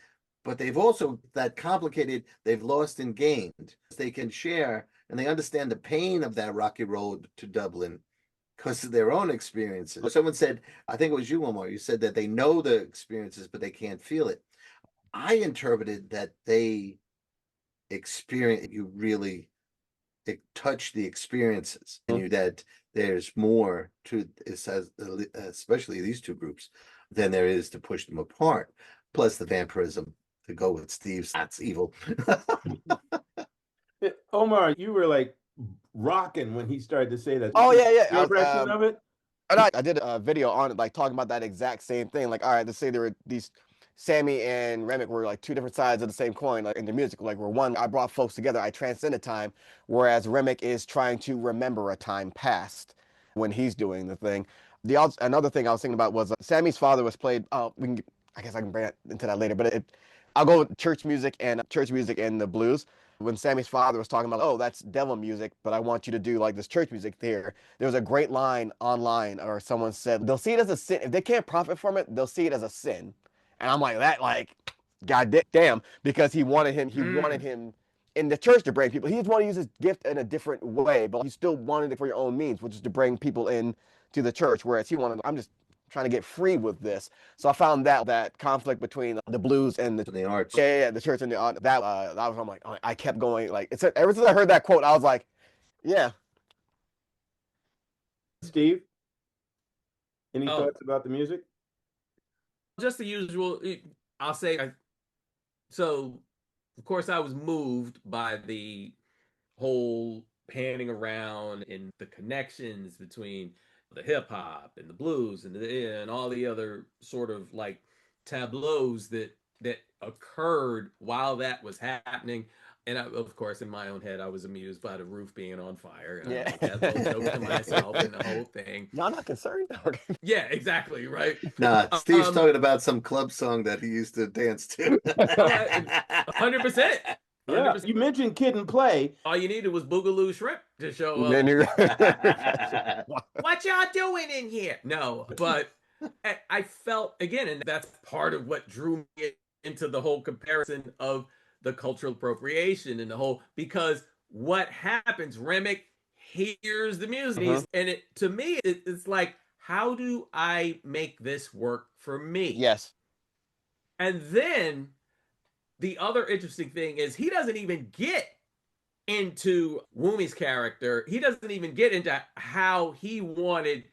but they've also they've lost and gained. They can share, and they understand the pain of that rocky road to Dublin because of their own experiences. Someone said, I think it was you, Omar, you said that they know the experiences, but they can't feel it. I interpreted that they experience, you really touch the experiences, and that there's more to it, especially these two groups, than there is to push them apart. Plus the vampirism, to go with Steve's, that's evil. Omar, you were like rocking when he started to say that. Your impression of it? I did a video on it, like talking about that exact same thing. Like, all right, let's say there were these Sammy and Remick were like two different sides of the same coin, like in the music. Like, we're one, I brought folks together, I transcended time, whereas Remick is trying to remember a time past when he's doing the thing. Another thing I was thinking about was Sammy's father was played. I guess I can bring it into that later, but I'll go with church music and the blues. When Sammy's father was talking about, oh, that's devil music, but I want you to do like this church music there. There was a great line online, or someone said, they'll see it as a sin. If they can't profit from it, they'll see it as a sin. And I'm like, God damn, because he wanted him in the church to bring people. He just wanted to use his gift in a different way, but he still wanted it for your own means, which is to bring people in to the church. Whereas he wanted, I'm just trying to get free with this. So I found that conflict between the blues and the arts. The church and the art. That was, I'm like, I kept going. Like, ever since I heard that quote, I was like, yeah. Steve, any thoughts about the music? Just the usual. I'll say, so of course I was moved by the whole panning around and the connections between the hip hop and the blues and all the other sort of like tableaus that occurred while that was happening. And of course, in my own head, I was amused by the roof being on fire. And I had little jokes to myself and the whole thing. No, I'm not concerned. Yeah, exactly, right? Nah, Steve's talking about some club song that he used to dance to. 100%. Yeah, you mentioned Kid and Play. All you needed was Boogaloo Shrimp to show up. What y'all doing in here? No, but I felt, again, and that's part of what drew me into the whole comparison of the cultural appropriation and the whole, because what happens, Remick hears the music, and to me, it's like, how do I make this work for me? Yes. And then the other interesting thing is he doesn't even get into Wumi's character. He doesn't even get into how he wanted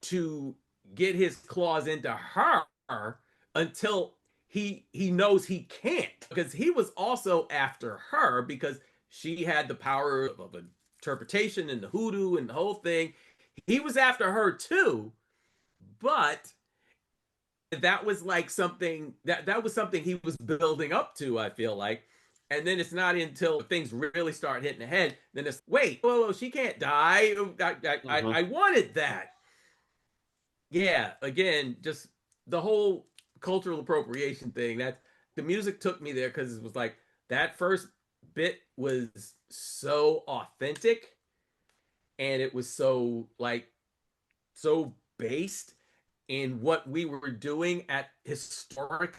to get his claws into her until he knows he can't, because he was also after her because she had the power of interpretation and the hoodoo and the whole thing. He was after her too, but that was like something that was something he was building up to, I feel like. And then it's not until things really start hitting the head, then it's, wait, whoa, she can't die. I wanted that. Yeah, again, just the whole cultural appropriation thing, that the music took me there, because it was like that first bit was so authentic and it was so like so based in what we were doing at historically,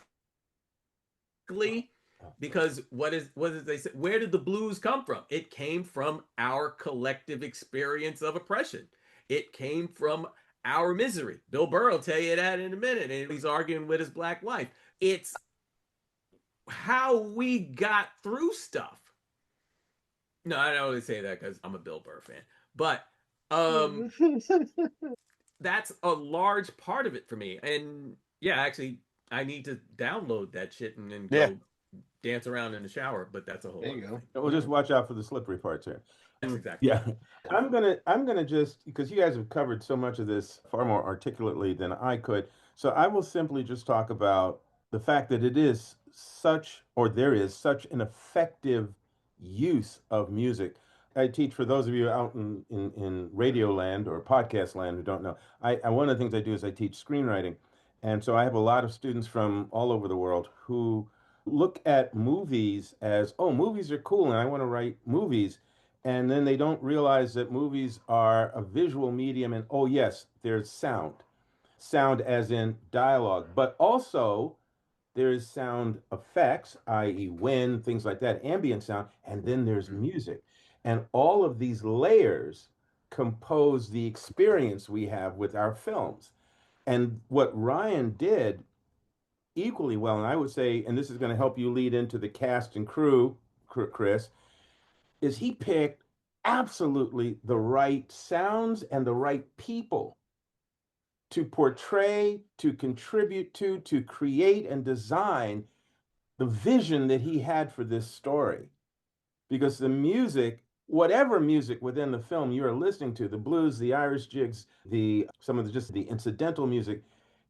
because what did they say, where did the blues come from? It came from our collective experience of oppression. It came from our misery. Bill Burr will tell you that in a minute, and he's arguing with his black wife. It's how we got through stuff. No, I don't only say that because I'm a Bill Burr fan, but that's a large part of it for me. And yeah, actually, I need to download that shit and Yeah. go dance around in the shower. But that's a whole There you other go. thing. We'll just watch out for the slippery parts here. That's exactly. Yeah. I'm gonna just, because you guys have covered so much of this far more articulately than I could. So I will simply just talk about the fact that it is such, or there is such an effective use of music. I teach, for those of you out in radio land or podcast land who don't know, one of the things I do is I teach screenwriting. And so I have a lot of students from all over the world who look at movies as, oh, movies are cool and I want to write movies. And then they don't realize that movies are a visual medium. And oh, yes, there's sound as in dialogue, but also there's sound effects, i.e., wind, things like that, ambient sound, and then there's music. And all of these layers compose the experience we have with our films. And what Ryan did equally well, and I would say, and this is going to help you lead into the cast and crew, Chris, is he picked absolutely the right sounds and the right people to portray, to contribute to create and design the vision that he had for this story. Because the music, whatever music within the film you are listening to, the blues, the Irish jigs, the some of the just the incidental music,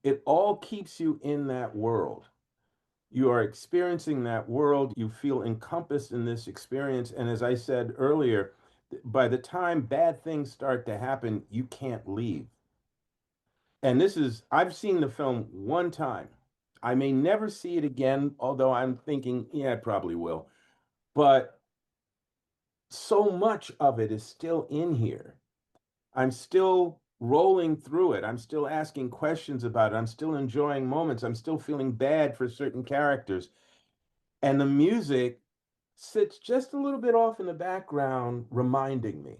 it all keeps you in that world. You are experiencing that world. You feel encompassed in this experience. And as I said earlier, by the time bad things start to happen, you can't leave. And this is, I've seen the film one time. I may never see it again, although I'm thinking, yeah, I probably will. But so much of it is still in here. I'm still rolling through it. I'm still asking questions about it. I'm still enjoying moments. I'm still feeling bad for certain characters. And the music sits just a little bit off in the background, reminding me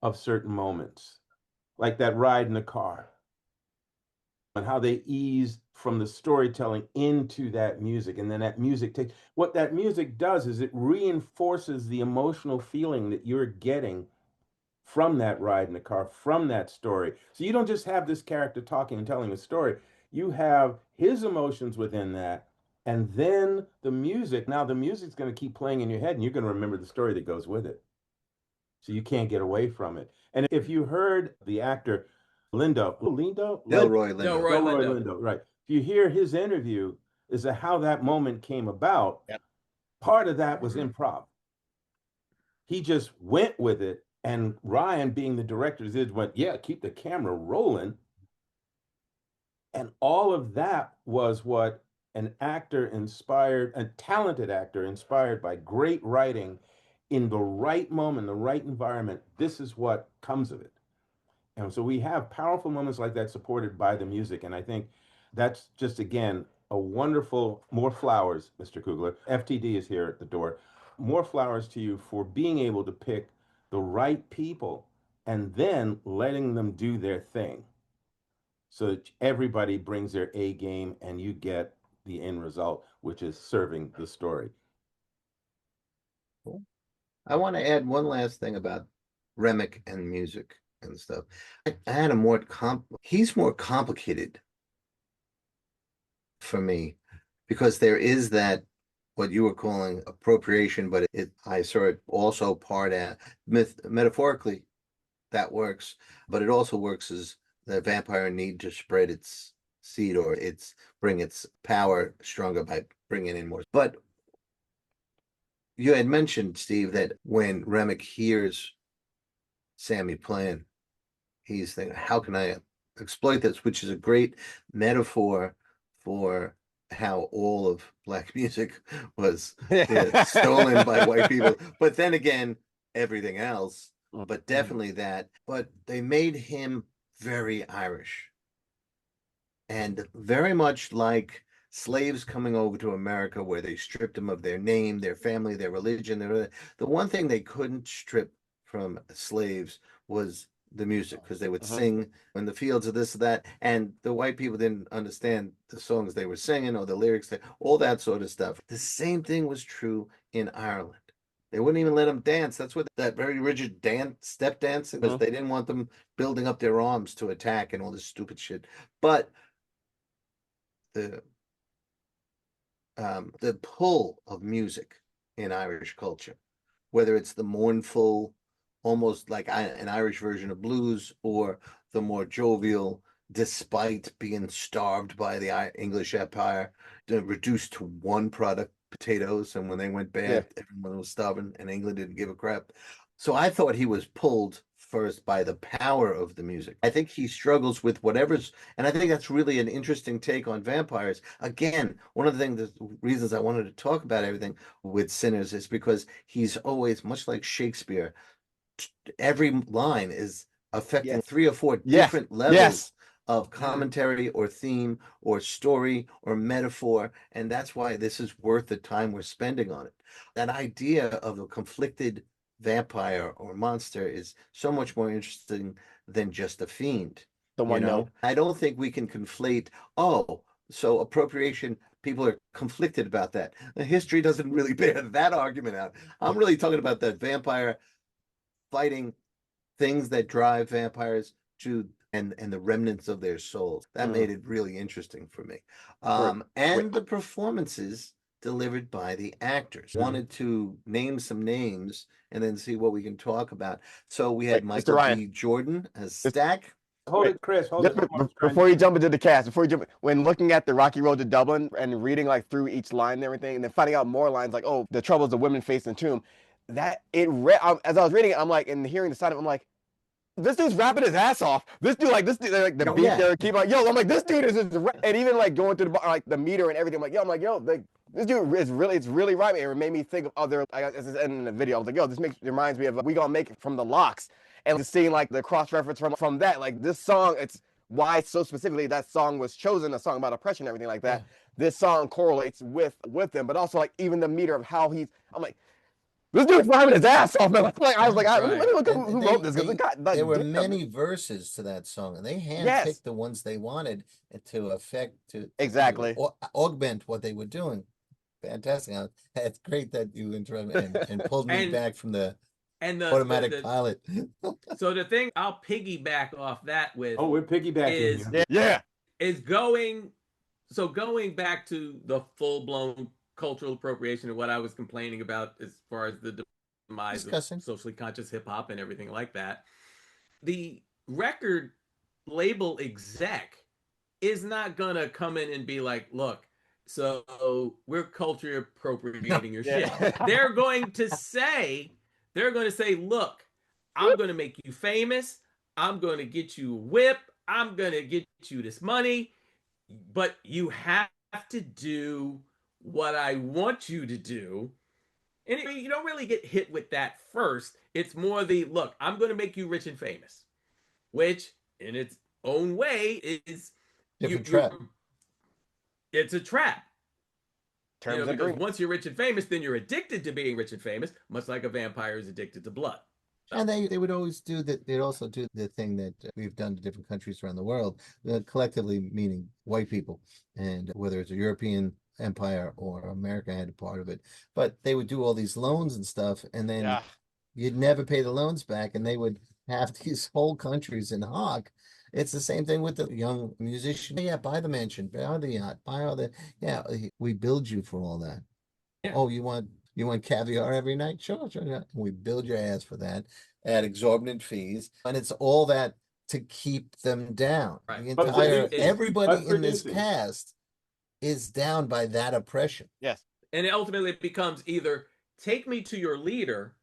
of certain moments, like that ride in the car and how they ease from the storytelling into that music. And then that music takes, what that music does is it reinforces the emotional feeling that you're getting from that ride in the car, from that story. So you don't just have this character talking and telling a story, you have his emotions within that. And then the music, now the music's going to keep playing in your head and you're going to remember the story that goes with it. So you can't get away from it. And if you heard the actor Delroy Lindo. Lindo, right. If you hear his interview as to how that moment came about, Yep. part of that was improv. He just went with it. And Ryan, being the director, went, yeah, keep the camera rolling. And all of that was what an actor inspired, a talented actor inspired by great writing in the right moment, the right environment. This is what comes of it. And so we have powerful moments like that supported by the music. And I think that's just, again, a wonderful, more flowers, Mr. Coogler. FTD is here at the door. More flowers to you for being able to pick the right people and then letting them do their thing so that everybody brings their A game and you get the end result, which is serving the story. Cool. I want to add one last thing about Remick and music and stuff. I had he's more complicated for me because there is that what you were calling appropriation, but I saw it also part at metaphorically that works, but it also works as the vampire need to spread its seed or bring its power stronger by bringing in more. But you had mentioned, Steve, that when Remick hears Sammy playing, he's thinking, how can I exploit this? Which is a great metaphor for how all of black music was stolen by white people. But then again, everything else but definitely that. But they made him very Irish, and very much like slaves coming over to America, where they stripped them of their name, their family, their religion. The one thing they couldn't strip from slaves was the music, because they would sing in the fields of this or that, and the white people didn't understand the songs they were singing or the lyrics, all that sort of stuff. The same thing was true in Ireland. They wouldn't even let them dance. That's what that very rigid step dancing, because they didn't want them building up their arms to attack and all this stupid shit. But the pull of music in Irish culture, whether it's the mournful, almost like an Irish version of blues, or the more jovial, despite being starved by the English Empire, reduced to one product, potatoes, and when they went bad, everyone was starving, and England didn't give a crap. So I thought he was pulled first by the power of the music. I think he struggles with whatever's, and I think that's really an interesting take on vampires. Again, one of the reasons I wanted to talk about everything with Sinners is because he's always, much like Shakespeare, every line is affecting 3 or 4 different levels of commentary or theme or story or metaphor, and that's why this is worth the time we're spending on it. That idea of a conflicted vampire or monster is so much more interesting than just a fiend. I don't think we can conflate, so appropriation, people are conflicted about that. The history doesn't really bear that argument out. I'm really talking about that vampire fighting things that drive vampires to and the remnants of their souls. That made it really interesting for me. And the performances delivered by the actors. Wanted to name some names and then see what we can talk about. So we had Michael B. Jordan as Stack. Hold it, Chris. Hold it. Before you jump into the cast, when looking at the Rocky Road to Dublin and reading like through each line and everything, and then finding out more lines like, the troubles the women face in Tomb, as I was reading it, I'm like, and hearing the side of it, I'm like, this dude's rapping his ass off. This dude, like the beat there, keep like, I'm like, this dude is just, and even like going through the meter and everything, I'm like, this dude is really right. It made me think of other, as it's in the video, I was like, this reminds me of We Gonna Make It from the Locks, and just seeing like the cross reference from that, like this song, it's why so specifically that song was chosen, a song about oppression and everything like that. This song correlates with them, but also like even the meter of how I'm like, this dude's rhyming his ass off, man. I was like, let me look at who wrote this. There were many verses to that song, and they handpicked the ones they wanted to augment what they were doing. Fantastic. It's great that you interrupted and pulled me back from the automatic pilot. So the thing I'll piggyback off that with. Oh, we're piggybacking. Is going back to the full-blown cultural appropriation of what I was complaining about as far as the demise of socially conscious hip-hop and everything like that. The record label exec is not gonna come in and be like, look, so we're culture appropriating your shit. They're going to say, look, I'm going to make you famous. I'm going to get you a whip. I'm going to get you this money. But you have to do what I want you to do. And you don't really get hit with that first. It's more look, I'm going to make you rich and famous. Which, in its own way, is... trap. It's a trap. Because once you're rich and famous, then you're addicted to being rich and famous, much like a vampire is addicted to blood. And they would always do that. They'd also do the thing that we've done to different countries around the world, collectively meaning white people, and whether it's a European empire or America had a part of it. But they would do all these loans and stuff, and then you'd never pay the loans back, and they would have these whole countries in hock. It's the same thing with the young musician. Yeah, buy the mansion, buy the yacht, buy all the. Yeah, we build you for all that. Yeah. Oh, you want caviar every night? Sure. We build your ass for that at exorbitant fees, and it's all that to keep them down. Right. Everybody in this cast is down by that oppression. Yes, and it ultimately becomes either take me to your leader,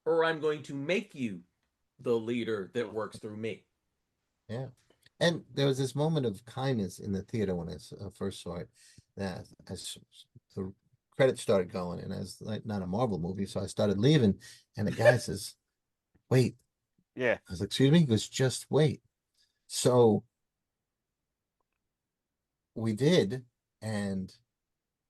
or I'm going to make you the leader that works through me. Yeah. And there was this moment of kindness in the theater when I first saw it, that as the credits started going, and as not a Marvel movie, so I started leaving, and the guy says, wait, Yeah. I was like, excuse me? He goes, just wait. So we did, and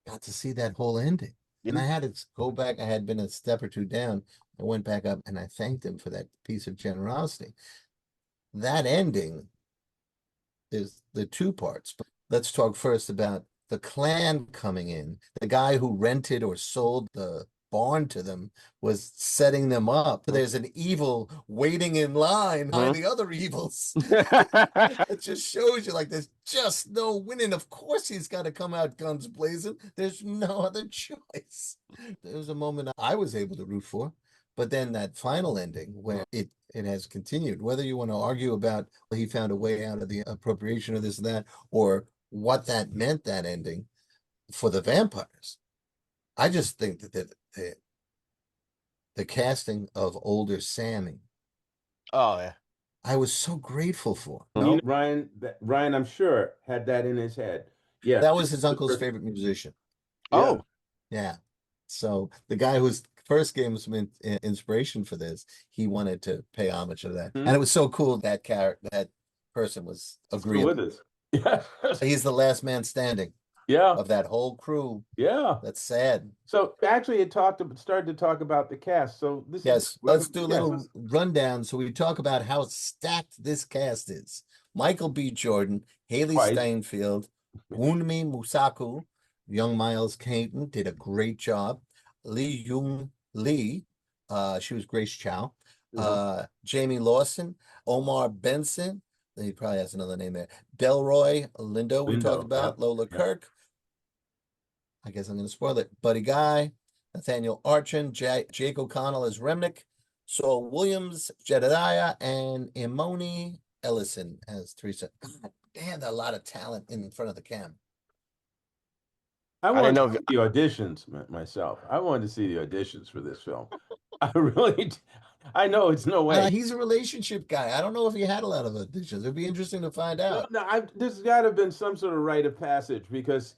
got to see that whole ending. And I had to go back. I had been a step or two down. I went back up and I thanked him for that piece of generosity. That ending is the two parts. But let's talk first about the clan coming in. The guy who rented or sold the barn to them was setting them up. There's an evil waiting in line behind the other evils. It just shows you like there's just no winning. Of course he's got to come out guns blazing. There's no other choice. There was a moment I was able to root for, but then that final ending where it has continued. Whether you want to argue about he found a way out of the appropriation of this and that, or what that meant, that ending for the vampires. I just think that the casting of older Sammy, Oh yeah. I was so grateful for. You know, Ryan, I'm sure had that in his head. Yeah, That was his uncle's favorite musician. Oh, Yeah. So the guy whose first gave him some inspiration for this, he wanted to pay homage to that. And it was so cool that that person was agreeing with us. Yeah, he's the last man standing yeah, of that whole crew. yeah. That's sad. So actually, it started to talk about the cast. So this Yes, let's do a little let's- rundown so we talk about how stacked this cast is. Michael B. Jordan, Haley Twice. Steinfeld, Wunmi Musaku, young Miles Caton did a great job. Lee Jung Lee, she was Grace Chow. Jamie Lawson, Omar Benson, he probably has another name there. Delroy Lindo, we talked about. Lola Kirk. I guess I'm going to spoil it. Buddy Guy, Nathaniel Archin, Jake O'Connell as Remnick, Saul Williams, Jedediah, and Imoni Ellison as Teresa. God damn, a lot of talent in front of the cam. I didn't wanted know to see the auditions myself. I wanted to see the auditions for this film. I really, I know it's no way. He's a relationship guy. I don't know if he had a lot of auditions. It'd be interesting to find out. No, there's got to have been some sort of rite of passage because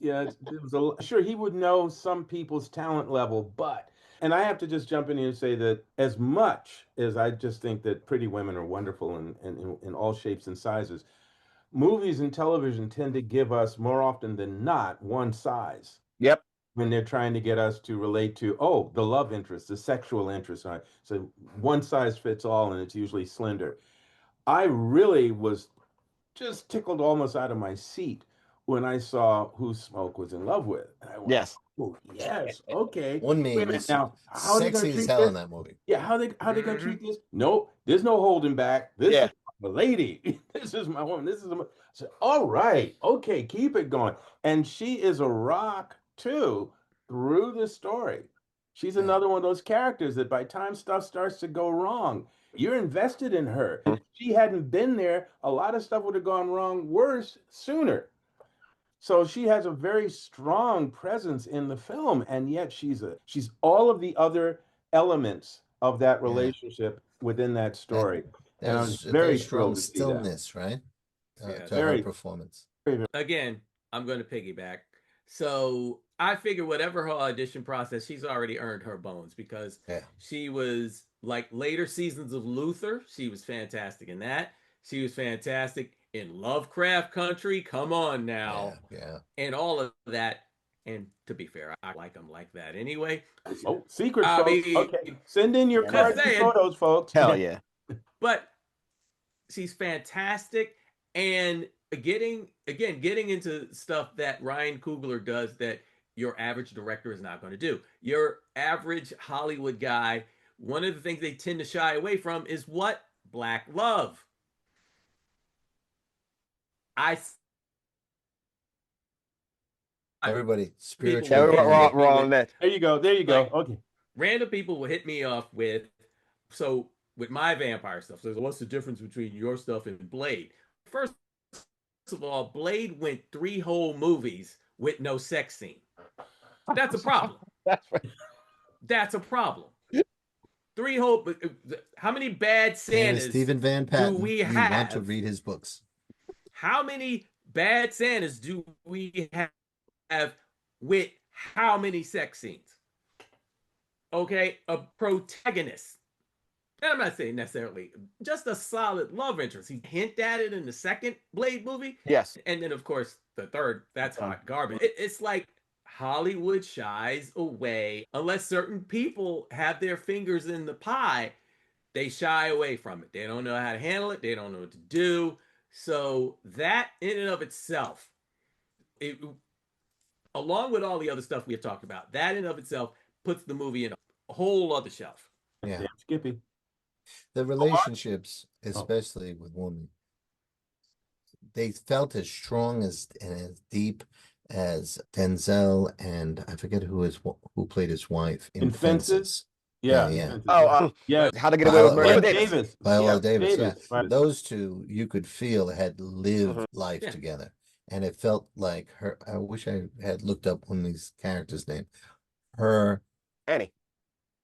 sure he would know some people's talent level, but and I have to just jump in here and say that as much as I just think that pretty women are wonderful in all shapes and sizes, movies and television tend to give us more often than not one size. yep. When they're trying to get us to relate to, oh, the love interest, the sexual interest. So one size fits all, and it's usually slender. I really was just tickled almost out of my seat when I saw who Smoke was in love with. And I went, Yes. oh, yes, okay. One Wait a minute was now. How are they going sexy to as treat hell this? in that movie. Yeah, how they going to treat this? Nope, there's no holding back. This Yeah. is the lady. This is my woman. This is I said, all right, okay, keep it going. And she is a rock too through the story. She's another one of those characters that by time stuff starts to go wrong, you're invested in her. If she hadn't been there, a lot of stuff would have gone wrong worse sooner. So she has a very strong presence in the film, and yet she's all of the other elements of that relationship within that story. And I was There's a very strong thrilled to see that. stillness, right? Yeah. To her performance. Again, I'm going to piggyback. So I figure whatever her audition process, she's already earned her bones because she was like later seasons of Luther. She was fantastic in that. She was fantastic in Lovecraft Country. Come on now. Yeah. And all of that. And to be fair, I like them like that anyway. Oh, secret, folks. Okay, send in your cards and photos, folks. Hell yeah. But she's fantastic. And getting into stuff that Ryan Coogler does that your average director is not going to do. Your average Hollywood guy, one of the things they tend to shy away from is what? Black love. Everybody, spiritual. Yeah, we're on that. There you go. Like, okay. Random people will hit me off with my vampire stuff. So what's the difference between your stuff and Blade? First of all, Blade went 3 whole movies with no sex scene. That's a problem. That's right. That's a problem. 3 whole. How many bad Santas Stephen Van Patten, do we you have? want to read his books. How many bad Santas do we have with how many sex scenes? Okay, a protagonist. And I'm not saying necessarily just a solid love interest. He hint at it in the second Blade movie. Yes. And then, of course, the third, that's hot garbage. It's like Hollywood shies away. Unless certain people have their fingers in the pie, they shy away from it. They don't know how to handle it. They don't know what to do. So that in and of itself, it, along with all the other stuff we have talked about, that in and of itself puts the movie in a whole other shelf. Yeah. Skippy. The relationships, especially with women, they felt as strong as and as deep as Denzel and I forget who played his wife in Fences. Yeah. Yeah. Oh, yeah. How to Get Away with Murder? Davis. Viola Davis. Yeah. Right. Those two, you could feel had lived life Yeah. together. And it felt like her. I wish I had looked up one of these characters' name. Annie.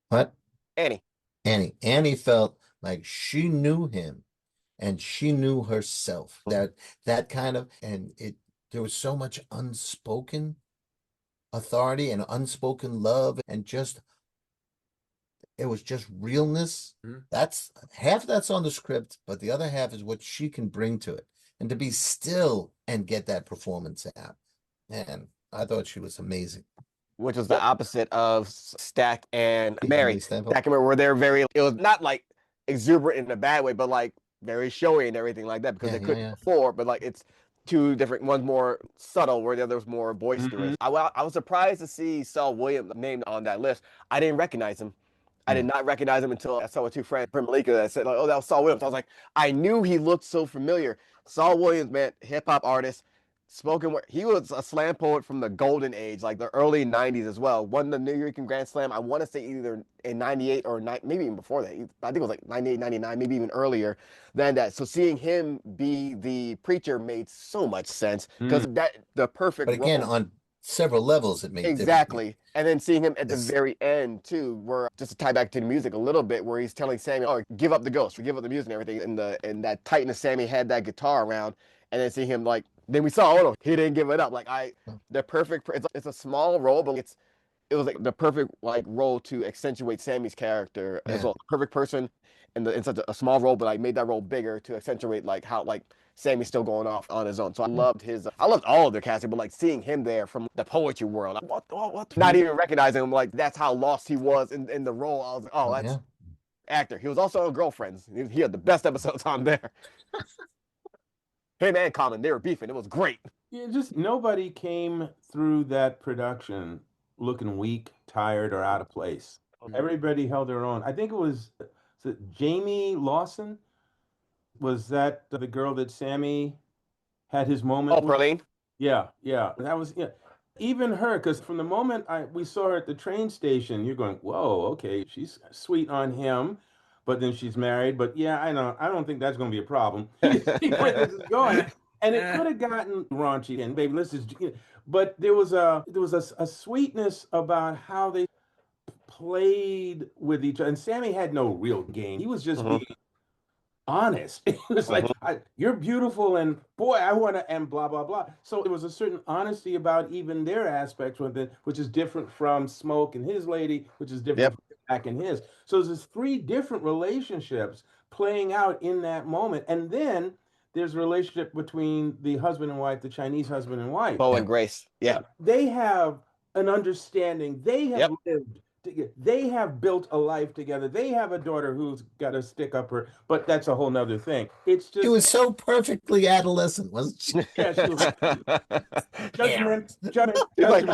What? Annie. Annie felt like she knew him and she knew herself. That kind of, and there was so much unspoken authority and unspoken love and just, it was just realness. That's half that's on the script, but the other half is what she can bring to it. And to be still and get that performance out. Man, I thought she was amazing. Which was the opposite of Stack and Mary. Stack and Mary were there very, it was not like exuberant in a bad way, but like very showy and everything like that because they couldn't before, but like it's two different, one's more subtle where the other was more boisterous. I was surprised to see Saul Williams named on that list. I didn't recognize him. I did not recognize him until I saw with two friends from Malika that said, like, oh, that was Saul Williams. I was like, I knew he looked so familiar. Saul Williams, man, hip-hop artist, spoken word. He was a slam poet from the golden age, like the early 90s as well. Won the New York Grand Slam, I want to say either in 98 or maybe even before that. I think it was like 98, 99, maybe even earlier than that. So seeing him be the preacher made so much sense because the perfect But again, role. on several levels, it made exactly. And then seeing him at the very end too, where just to tie back to the music a little bit, where he's telling Sammy, "Oh, give up the ghost, give up the music and everything," and that tightness Sammy had that guitar around, and then seeing him like, then we saw, oh no, he didn't give it up. Like the perfect. It's a small role, but it was like the perfect like role to accentuate Sammy's character as well. Perfect person in such a small role, but I made that role bigger to accentuate like how like Sammy's still going off on his own. So I loved all of their casting, but like seeing him there from the poetry world, like, what? Not even recognizing him, like that's how lost he was in the role. I was like, oh, that's actor. He was also on Girlfriends. He had the best episodes on there. Him and Colin, they were beefing. It was great. Yeah, just nobody came through that production looking weak, tired, or out of place. Everybody held their own. I think it was Jamie Lawson. Was that the girl that Sammy had his moment with? Perlene? Yeah. That was, even her, because from the moment we saw her at the train station, you're going, whoa, okay, she's sweet on him, but then she's married. But yeah, I know, I don't think that's going to be a problem. You see where this is going. And it could have gotten raunchy and baby, but there was a sweetness about how they played with each other. And Sammy had no real game. He was just being honest. It was like, you're beautiful and boy, I want to, and blah, blah, blah. So there was a certain honesty about even their aspects with it, which is different from Smoke and his lady, which is different from Jack and his. So there's 3 different relationships playing out in that moment. And then there's a relationship between the husband and wife, the Chinese husband and wife. Bo and Grace. Yeah. They have an understanding. They have lived. They have built a life together. They have a daughter who's got a stick up her, but that's a whole nother thing. It's just, she was so perfectly adolescent, wasn't she? Yeah, she was judgment. Like,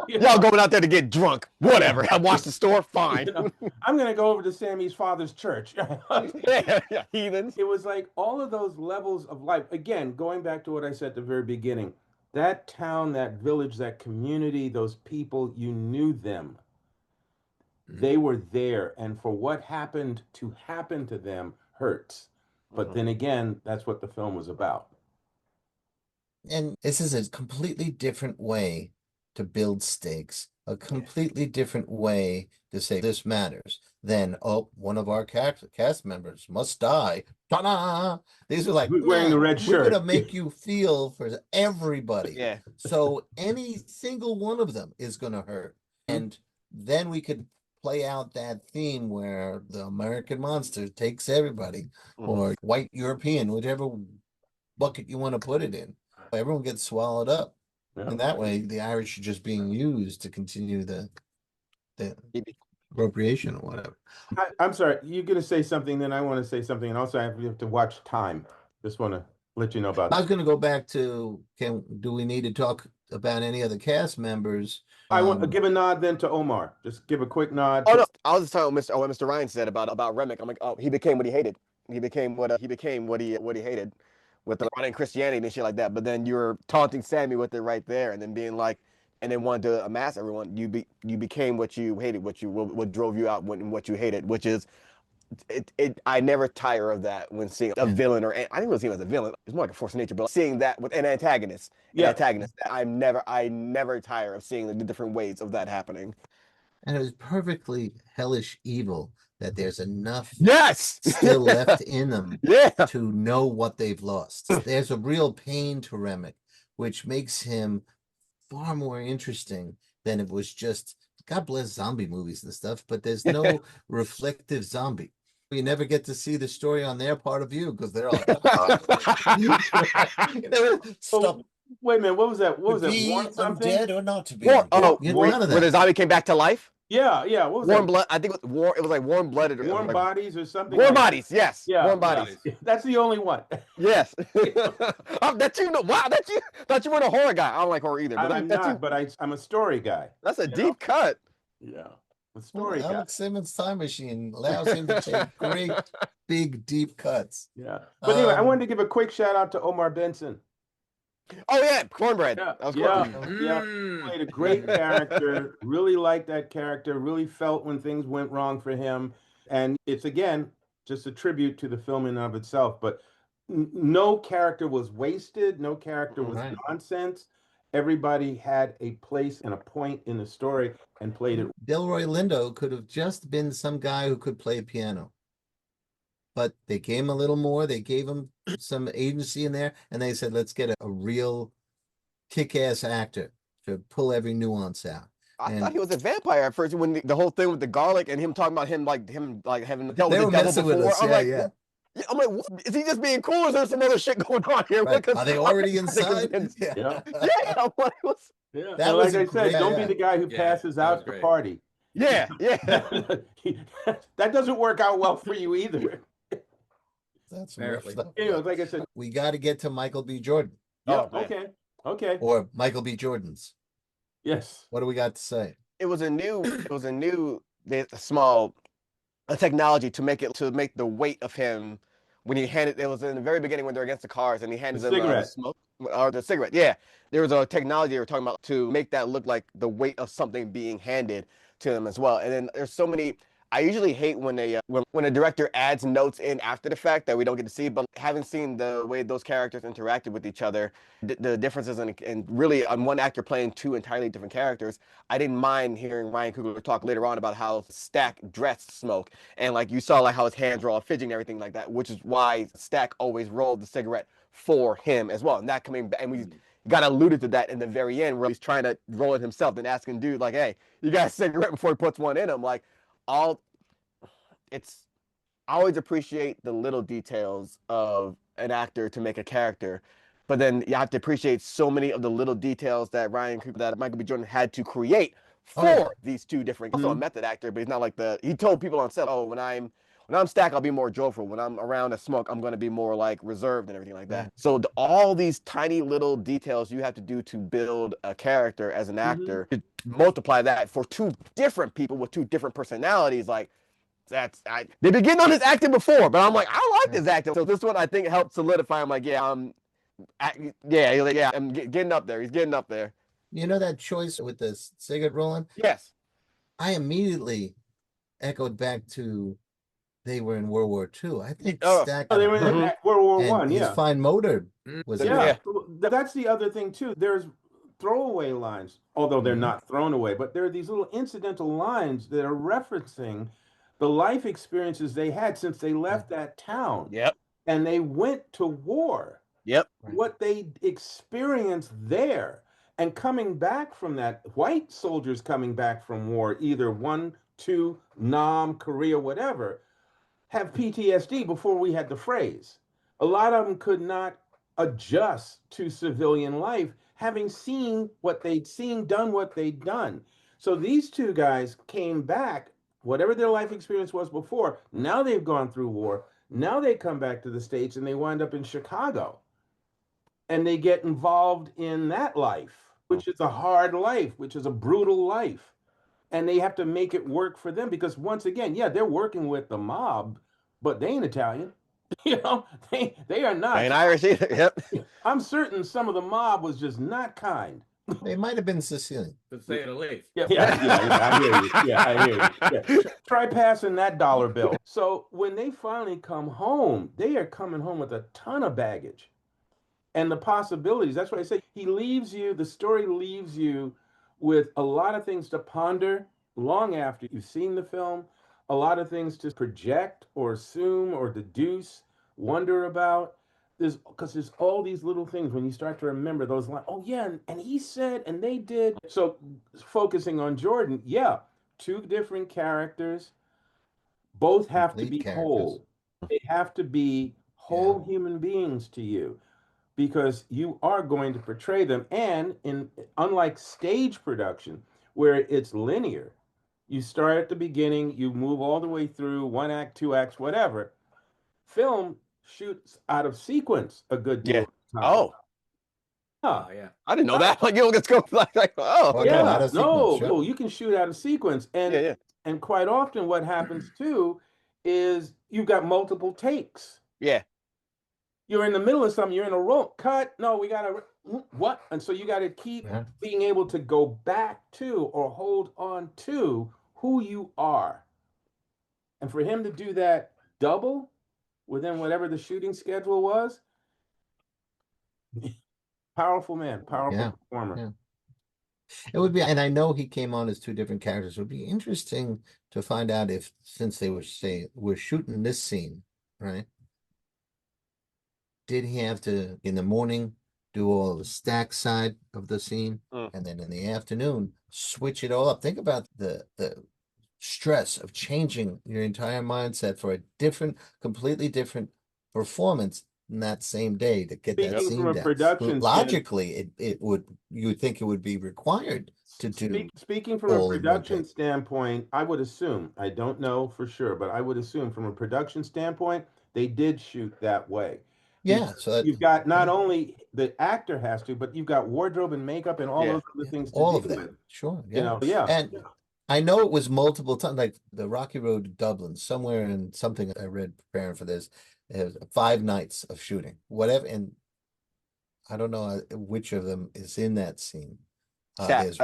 y'all going out there to get drunk. Whatever. I watched the store, fine. I'm gonna go over to Sammy's father's church. Heathens. It was like all of those levels of life. Again, going back to what I said at the very beginning, that town, that village, that community, those people, you knew them. They were there, and for what happened to them hurts. But then again, that's what the film was about. And this is a completely different way to build stakes, a completely different way to say this matters than, oh, one of our cast members must die. Ta-da! These are like, wearing the red shirt. We're going to make you feel for everybody. Yeah. So any single one of them is going to hurt. And then we could play out that theme where the American monster takes everybody, or white European, whichever bucket you want to put it in. Everyone gets swallowed up. Yeah. And that way, the Irish are just being used to continue the appropriation or whatever. I'm sorry, you're going to say something, then I want to say something, and also I have to watch time. Just want to let you know about I was going to go back to, do we need to talk about any other cast members? I want to give a nod then to Omar. Just give a quick nod. Oh no, I was just talking about what Mr. Ryan said about Remick. I'm like, oh, he became what he hated. He became what he hated with the running Christianity and shit like that. But then you're taunting Sammy with it right there, and then being like, and then wanted to amass everyone. You became what you hated, what drove you out, what you hated, which is. I never tire of that when seeing a villain, or I didn't really see him as a villain. It's more like a force of nature, but seeing that with an antagonist, I never tire of seeing the different ways of that happening. And it was perfectly hellish evil that there's enough still left in them to know what they've lost. There's a real pain to Remick, which makes him far more interesting than it was just, God bless zombie movies and stuff, but there's no reflective zombie. You never get to see the story on their part of view because they're all stuff. Wait a minute, what was that? What was that? Warm something? Dead or not to be? Where the zombie came back to life? Yeah. What was warm that? blood. I think it was like warm blooded. Warm bodies or something. Warm bodies. Yes. Yeah. Warm bodies. That's the only one. Yes. That you know. Wow. Thought you weren't a horror guy. I don't like horror either. But I'm not. But I'm a story guy. That's a deep cut. Yeah. A story guy. Alex Simmons' time machine allows him to take great, big, deep cuts. Yeah. But anyway, I wanted to give a quick shout out to Omar Benson. Oh yeah, cornbread. Yeah, that was played a great character. Really liked that character. Really felt when things went wrong for him. And it's again just a tribute to the film in and of itself. But no character was wasted. No character was nonsense. Everybody had a place and a point in the story and played it. Delroy Lindo could have just been some guy who could play piano. But they gave him a little more. They gave him some agency in there. And they said, let's get a real kick-ass actor to pull every nuance out. I thought he was a vampire at first when the whole thing with the garlic and him talking about him having dealt with the devil before. I'm like, what? Is he just being cool, or is there some other shit going on here? Right. Are they already inside? Yeah. Yeah. That was like I said, don't be the guy who passes out the party. Yeah. That doesn't work out well for you either. That's anyway, like I said, we got to get to Michael B. Jordan. Yeah. Okay. Or Michael B. Jordan's. Yes. What do we got to say? It was a small technology to make the weight of him when he handed. It was in the very beginning when they're against the cars and he handed them the smoke or the cigarette. Yeah, there was a technology they were talking about to make that look like the weight of something being handed to them as well. And then there's so many. I usually hate when a director adds notes in after the fact that we don't get to see, but having seen the way those characters interacted with each other, the differences and really on one actor playing two entirely different characters, I didn't mind hearing Ryan Coogler talk later on about how Stack dressed Smoke. And like you saw like how his hands were all fidgeting and everything like that, which is why Stack always rolled the cigarette for him as well. And that coming back, and we got alluded to that in the very end where he's trying to roll it himself and asking dude like, hey, you got a cigarette before he puts one in him. Like, I always appreciate the little details of an actor to make a character, but then you have to appreciate so many of the little details that Michael B. Jordan had to create for these two different. Also a method actor, but he's not like he told people on set, oh, when I'm Stack, I'll be more joyful. When I'm around a Smoke, I'm going to be more like reserved and everything like that. So all these tiny little details you have to do to build a character as an actor, to multiply that for two different people with two different personalities, like they've been getting on his acting before, but I'm like, I like this acting. So this one I think helped solidify. I'm like, I'm getting up there. He's getting up there. You know that choice with the cigarette rolling? Yes. I immediately echoed back to they were in World War II. I think Stack. They were in World War I. His fine motor was That's the other thing too. There's throwaway lines, although they're not thrown away, but there are these little incidental lines that are referencing the life experiences they had since they left that town. Yep. And they went to war. Yep. What they experienced there and coming back from that, white soldiers coming back from war, either 1, to Nam, Korea, whatever, have PTSD before we had the phrase. A lot of them could not adjust to civilian life, having seen what they'd seen, done what they'd done. So these two guys came back, whatever their life experience was before, now they've gone through war. Now they come back to the States and they wind up in Chicago and they get involved in that life, which is a hard life, which is a brutal life. And they have to make it work for them because once again, yeah, they're working with the mob, but they ain't Italian. You know, they are not. And Irish either. Yep. I'm certain some of the mob was just not kind. They might have been Sicilian. To say the least. Yeah, I hear you. Yeah, I hear you. Yeah. Try passing that dollar bill. So when they finally come home, they are coming home with a ton of baggage and the possibilities. That's why I say the story leaves you with a lot of things to ponder long after you've seen the film, a lot of things to project or assume or deduce, wonder about. Because there's all these little things when you start to remember those lines. Oh yeah, and he said, and they did. So focusing on Jordan, yeah, two different characters, both have to be whole. They have to be whole human beings to you because you are going to portray them. And unlike stage production, where it's linear, you start at the beginning, you move all the way through 1 act, 2 acts, whatever. Film shoots out of sequence a good deal. Yeah. Oh. Yeah. I didn't know that. Like, let's go. Like, oh, yeah. No, you can shoot out of sequence. And and quite often what happens too is you've got multiple takes. Yeah. You're in the middle of something, you're in a rope, cut. No, we gotta what? And so you gotta keep being able to go back to or hold on to who you are. And for him to do that double within whatever the shooting schedule was, powerful man, powerful performer. Yeah. It would be, and I know he came on as two different characters. It would be interesting to find out if, since they were saying we're shooting this scene, right? Did he have to in the morning do all the stack side of the scene, and then in the afternoon switch it all up? Think about the stress of changing your entire mindset for a completely different performance in that same day to get that scene down. Production logically, you would think it would be required to do. Speaking from a production standpoint, I would assume, I don't know for sure, but I would assume from a production standpoint, they did shoot that way. Yeah, so you've got not only the actor has to, but you've got wardrobe and makeup and all those other things to all deal of that. with. Sure, You know, yeah. And I know it was multiple times, like the Rocky Road to Dublin, somewhere in something I read preparing for this, it was 5 nights of shooting, whatever, and I don't know which of them is in that scene. There's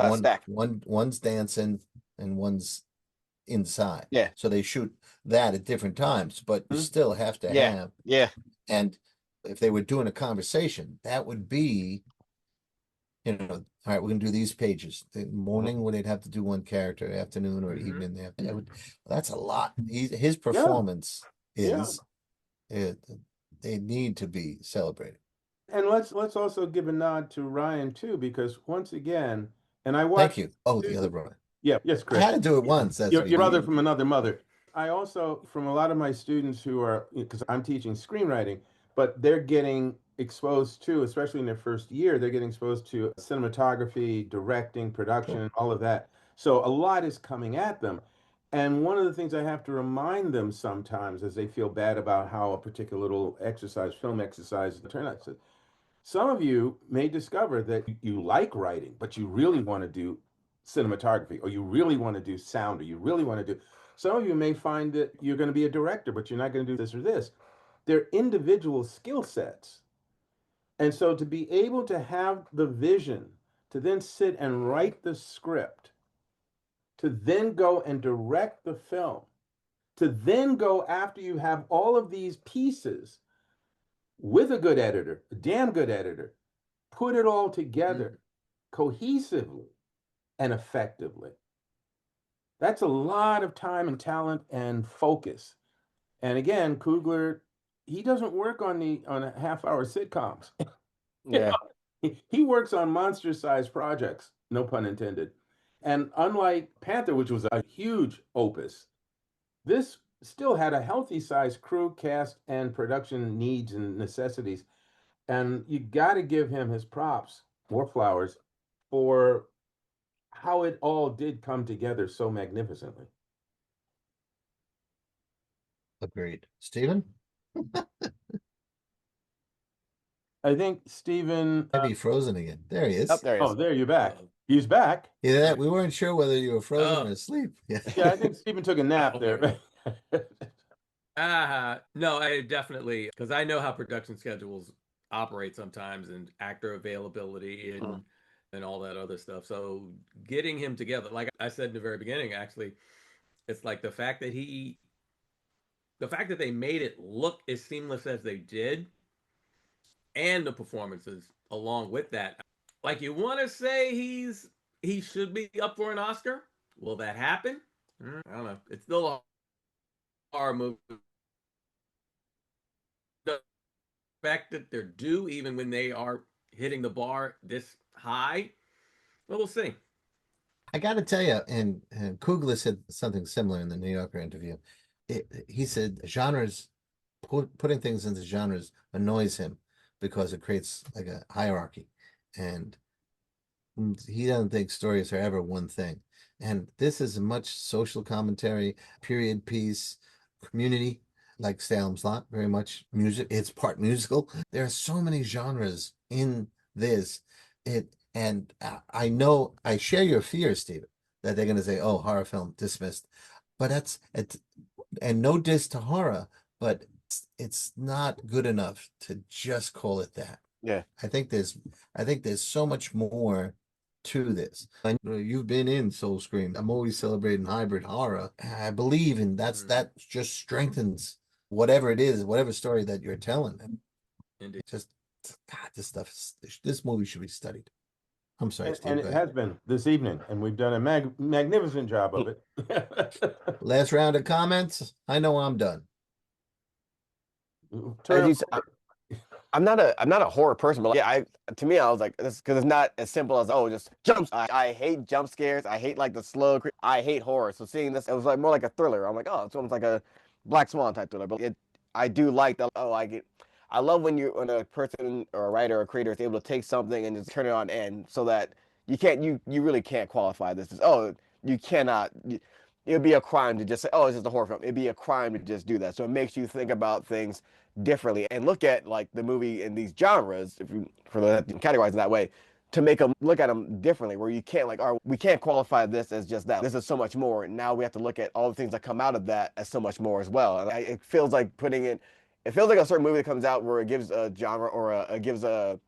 one's dancing and one's inside. Yeah. So they shoot that at different times, but you still have to have. Yeah. And if they were doing a conversation, that would be, all right, we're gonna do these pages. The morning when they'd have to do one character, afternoon or evening, that's a lot. His performance is they need to be celebrated. And let's also give a nod to Ryan too, because once again, and I watched. Thank you. Oh, the other brother. Yeah, yes, Chris. I had to do it once. That's your brother from another mother. I also, from a lot of my students who are, because I'm teaching screenwriting, but they're getting exposed to, especially in their first year, they're getting exposed to cinematography, directing, production, all of that. So a lot is coming at them. And one of the things I have to remind them sometimes as they feel bad about how a particular little film exercise turned out. Some of you may discover that you like writing, but you really want to do cinematography, or you really want to do sound, or you really want to do. Some of you may find that you're going to be a director, but you're not going to do this or this. They're individual skill sets. And so to be able to have the vision, to then sit and write the script, to then go and direct the film, to then go after you have all of these pieces with a good editor, a damn good editor, put it all together cohesively and effectively. That's a lot of time and talent and focus. And again, Coogler, he doesn't work on a half-hour sitcoms. Yeah. He works on monster-sized projects, no pun intended. And unlike Panther, which was a huge opus, this still had a healthy sized crew, cast, and production needs and necessities. And you got to give him his props, more flowers, for how it all did come together so magnificently. Agreed. Stephen? I think Stephen. Maybe frozen again. There he is. Up there he Oh, is. there you're back. He's back. Yeah, we weren't sure whether you were frozen or asleep. Yeah. Yeah, I think Stephen took a nap there. No, I definitely, because I know how production schedules operate sometimes, and actor availability and all that other stuff. So getting him together, like I said in the very beginning, actually, it's like the fact that they made it look as seamless as they did, and the performances along with that. Like, you want to say he should be up for an Oscar? Will that happen? I don't know. It's still a horror movie. The fact that they're due, even when they are hitting the bar this high, well, we'll see. I got to tell you, and Coogler said something similar in the New Yorker interview. He said genres, putting things into genres annoys him because it creates like a hierarchy, and he doesn't think stories are ever one thing. And this is a much social commentary, period piece, community, like Salem's Lot, very much music. It's part musical. There are so many genres in this. And I know I share your fear, Stephen, that they're going to say, "Oh, horror film dismissed," but and no diss to horror, but it's not good enough to just call it that. Yeah, I think there's so much more to this. I know you've been in Soul Scream. I'm always celebrating hybrid horror. I believe in that just strengthens whatever it is, whatever story that you're telling. Indeed. Just God, this movie should be studied. I'm sorry, Steve. And it has been this evening, and we've done a magnificent job of it. Last round of comments. I know I'm done. I'm not a horror person, but yeah, to me I was like, this because it's not as simple as just jumps. I hate jump scares. I hate like the slow. I hate horror. So seeing this, it was like more like a thriller. I'm like, oh, it's almost like a Black Swan type thriller. But I do like that. Oh, I love when a person or a writer or creator is able to take something and just turn it on end, so that you really can't qualify this as, you cannot. It would be a crime to just say, oh, it's just a horror film. It'd be a crime to just do that. So it makes you think about things differently and look at like the movie in these genres, categorized in that way, to make them look at them differently, where you can't we can't qualify this as just that. This is so much more. And now we have to look at all the things that come out of that as so much more as well. And it feels like it feels like a certain movie that comes out where it gives a genre or gives a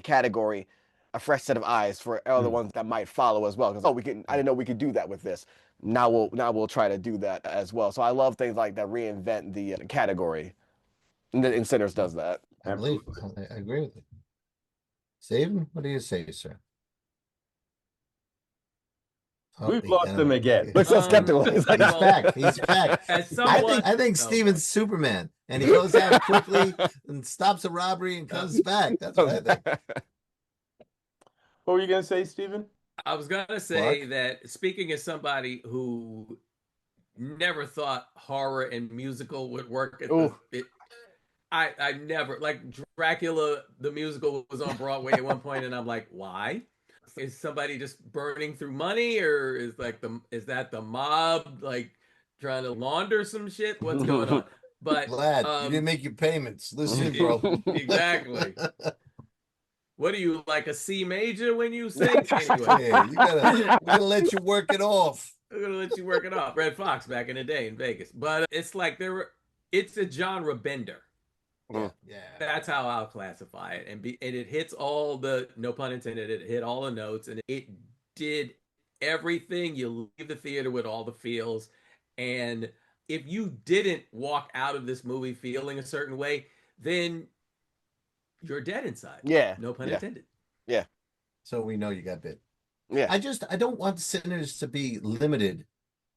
category a fresh set of eyes for other ones that might follow as well. Because I didn't know we could do that with this. Now we'll try to do that as well. So I love things like that reinvent the category. And Sinners does that. I agree with you. Stephen, what do you say, sir? We've lost him again. Looks so skeptical. He's back. He's back. I think Stephen's Superman, and he goes out quickly and stops a robbery and comes back. That's what I think. What were you going to say, Stephen? I was going to say that, speaking as somebody who never thought horror and musical would work I never, like, Dracula the musical was on Broadway at one point, and I'm like, why? Is somebody just burning through money, or is that the mob like trying to launder some shit? What's going on? But glad you didn't make your payments. Listen, bro. Exactly. What are you, like a C major when you sing? Anyway, yeah, we're gonna let you work it off. We're gonna let you work it off. Red Fox back in the day in Vegas, but it's like it's a genre bender. Yeah, that's how I'll classify it, and it hits all the, no pun intended, it hit all the notes, and it did everything. You leave the theater with all the feels, and if you didn't walk out of this movie feeling a certain way, then you're dead inside. Yeah, no pun intended. Yeah, so we know you got bit. Yeah, I don't want Sinners to be limited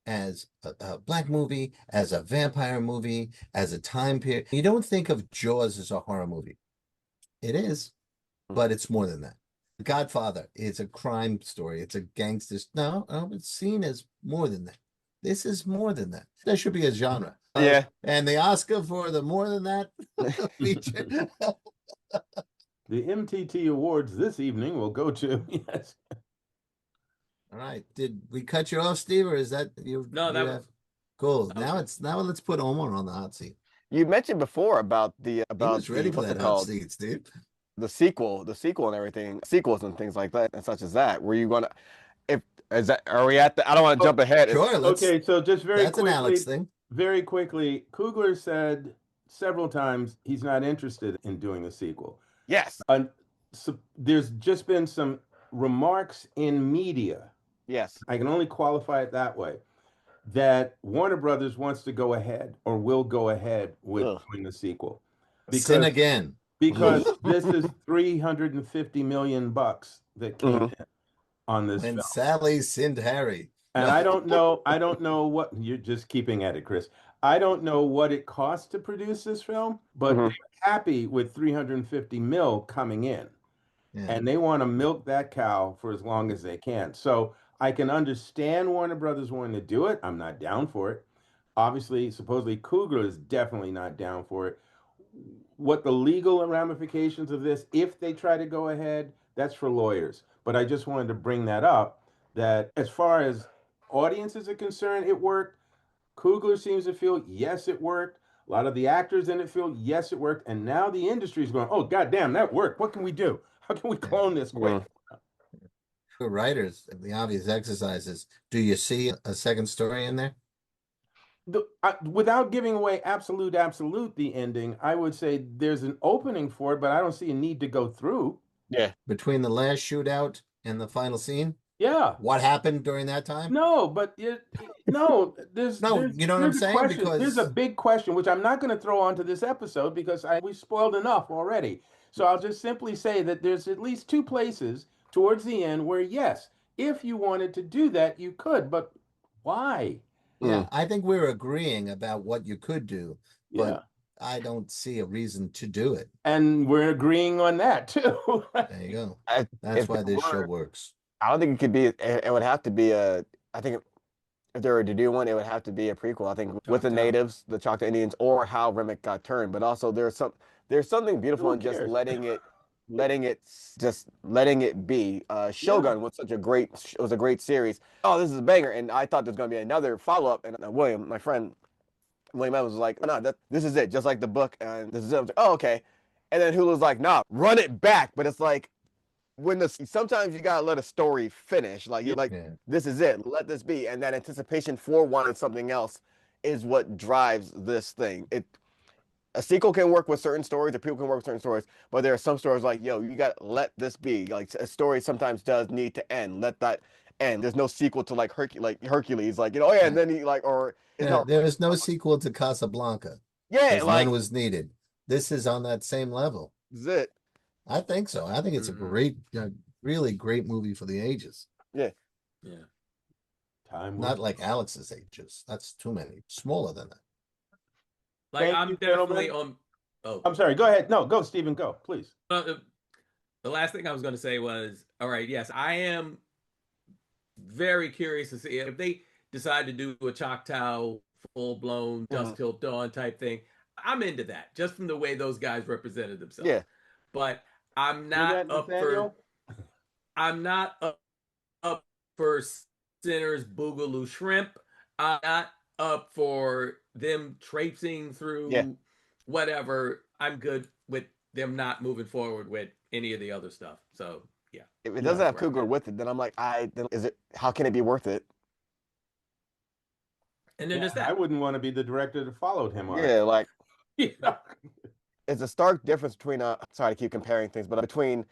as a Black movie, as a vampire movie, as a time period. You don't think of Jaws as a horror movie. It is, but it's more than that. Godfather is a crime story. It's a gangster. No, it's seen as more than that. This is more than that. There should be a genre. Yeah. And the Oscar for the more than that feature. The MTT Awards this evening will go to, yes. All right. Did we cut you off, Steve, or is that you? No, that was cool. Now let's put Omar on the hot seat. You mentioned before about He was ready for what's that it hot called? seat, Steve. The sequel and everything, sequels and things like that, and such as that. Were you gonna, if is that, are we at the? I don't want to jump ahead. Sure. Okay, so just very That's an Alex quickly, thing. very quickly, Coogler said several times he's not interested in doing a sequel. Yes. So there's just been some remarks in media. Yes. I can only qualify it that way. That Warner Brothers wants to go ahead or will go ahead with doing the sequel. Sin again. Because this is $350 million that came in on this When film. Sally sinned Harry. And I don't know what you're just keeping at it, Chris. I don't know what it costs to produce this film, but they're happy with 350 mil coming in. Yeah. And they want to milk that cow for as long as they can. So I can understand Warner Brothers wanting to do it. I'm not down for it. Obviously, supposedly Coogler is definitely not down for it. What the legal ramifications of this, if they try to go ahead, that's for lawyers. But I just wanted to bring that up, that as far as audiences are concerned, it worked. Coogler seems to feel, yes, it worked. A lot of the actors in it feel, yes, it worked. And now the industry is going, oh, goddamn, that worked. What can we do? How can we clone this quick? For writers, the obvious exercise is, do you see a second story in there? Without giving away absolute the ending, I would say there's an opening for it, but I don't see a need to go through. Yeah. Between the last shootout and the final scene? Yeah. What happened during that time? No, but there's you know what I'm saying? Because there's a big question, which I'm not going to throw onto this episode because we spoiled enough already. So I'll just simply say that there's at least two places towards the end where, yes, if you wanted to do that, you could, but why? Yeah, I think we're agreeing about what you could do, but I don't see a reason to do it. And we're agreeing on that too. There you go. That's why this show works. I don't think it could be. It would have to be a. I think if they were to do one, it would have to be a prequel. I think with the natives, the Choctaw Indians, or how Remick got turned. But also there's something beautiful in just letting it be. Shogun was such a great series. Oh, this is a banger, and I thought there's gonna be another follow up. And William, my friend William Evans, was like, no, this is it, just like the book, and this is it. I was like, oh, okay. And then Hulu's like, nah, run it back. But it's like, sometimes you gotta let a story finish. Like you're like, this is it, let this be, and that anticipation for wanting something else is what drives this thing. A sequel can work with certain stories, or people can work with certain stories, but there are some stories like, yo, you gotta let this be. Like a story sometimes does need to end. Let that end. There's no sequel to like Hercules, like, you know, and then he like, or there is no sequel to Casablanca. Yeah, like none was needed. This is on that same level. Is it? I think so. I think it's a great, really great movie for the ages. Yeah. Not like Alex's ages. That's too many. Smaller than that. Like I'm definitely on. Oh, I'm sorry. Go ahead. No, go, Stephen. Go, please. The last thing I was going to say was, all right. Yes, I am very curious to see if they decide to do a Choctaw full-blown Dusk Till Dawn type thing. I'm into that, just from the way those guys represented themselves. Yeah, but I'm not up for. I'm not up for Sinners Boogaloo Shrimp. I'm not up for them traipsing through whatever. I'm good with them not moving forward with any of the other stuff. So yeah. If it doesn't have Coogler with it, then I'm like, how can it be worth it? And then there's that. I wouldn't want to be the director that followed him on. Yeah, like it's a stark difference between sorry to keep comparing things, but between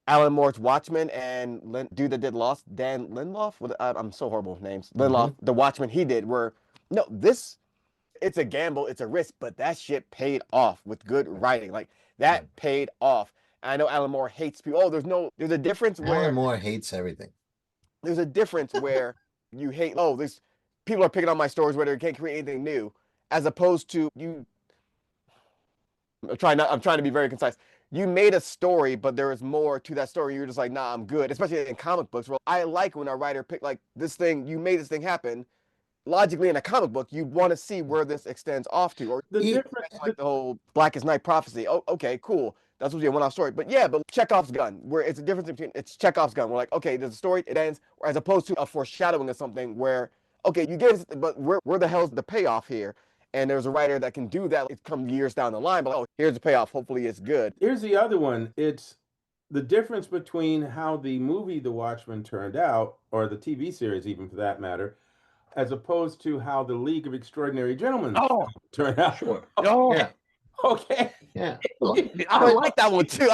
Alan Moore's Watchmen and dude that did Lost, Dan Lindelof. I'm so horrible with names. Lindelof, the Watchmen he did it's a gamble, it's a risk, but that shit paid off with good writing. Like that paid off. I know Alan Moore hates people. Oh, there's a difference where Alan Moore hates everything. There's a difference where you hate, this people are picking on my stories where they can't create anything new, as opposed to you. I'm trying to be very concise. you made a story, but there is more to that story. You're just like, nah, I'm good. Especially in comic books, where I like when a writer pick like this thing, you made this thing happen. Logically, in a comic book, you want to see where this extends off to, or The even difference, like the whole Blackest Night prophecy. Oh, okay, cool. That's supposed to be a one-off story. But yeah, but Chekhov's gun, where it's a difference between it's Chekhov's gun. We're like, okay, there's a story, it ends, as opposed to a foreshadowing of something where, okay, you gave us, but where the hell's the payoff here? And there's a writer that can do that. It comes years down the line, but oh, here's the payoff. Hopefully, it's good. here's the other one. It's the difference between how the movie The Watchmen turned out, or the TV series, even for that matter, as opposed to how the League of Extraordinary Gentlemen Oh, turned out. Sure. oh, Yeah. Okay. Yeah. I like that one too.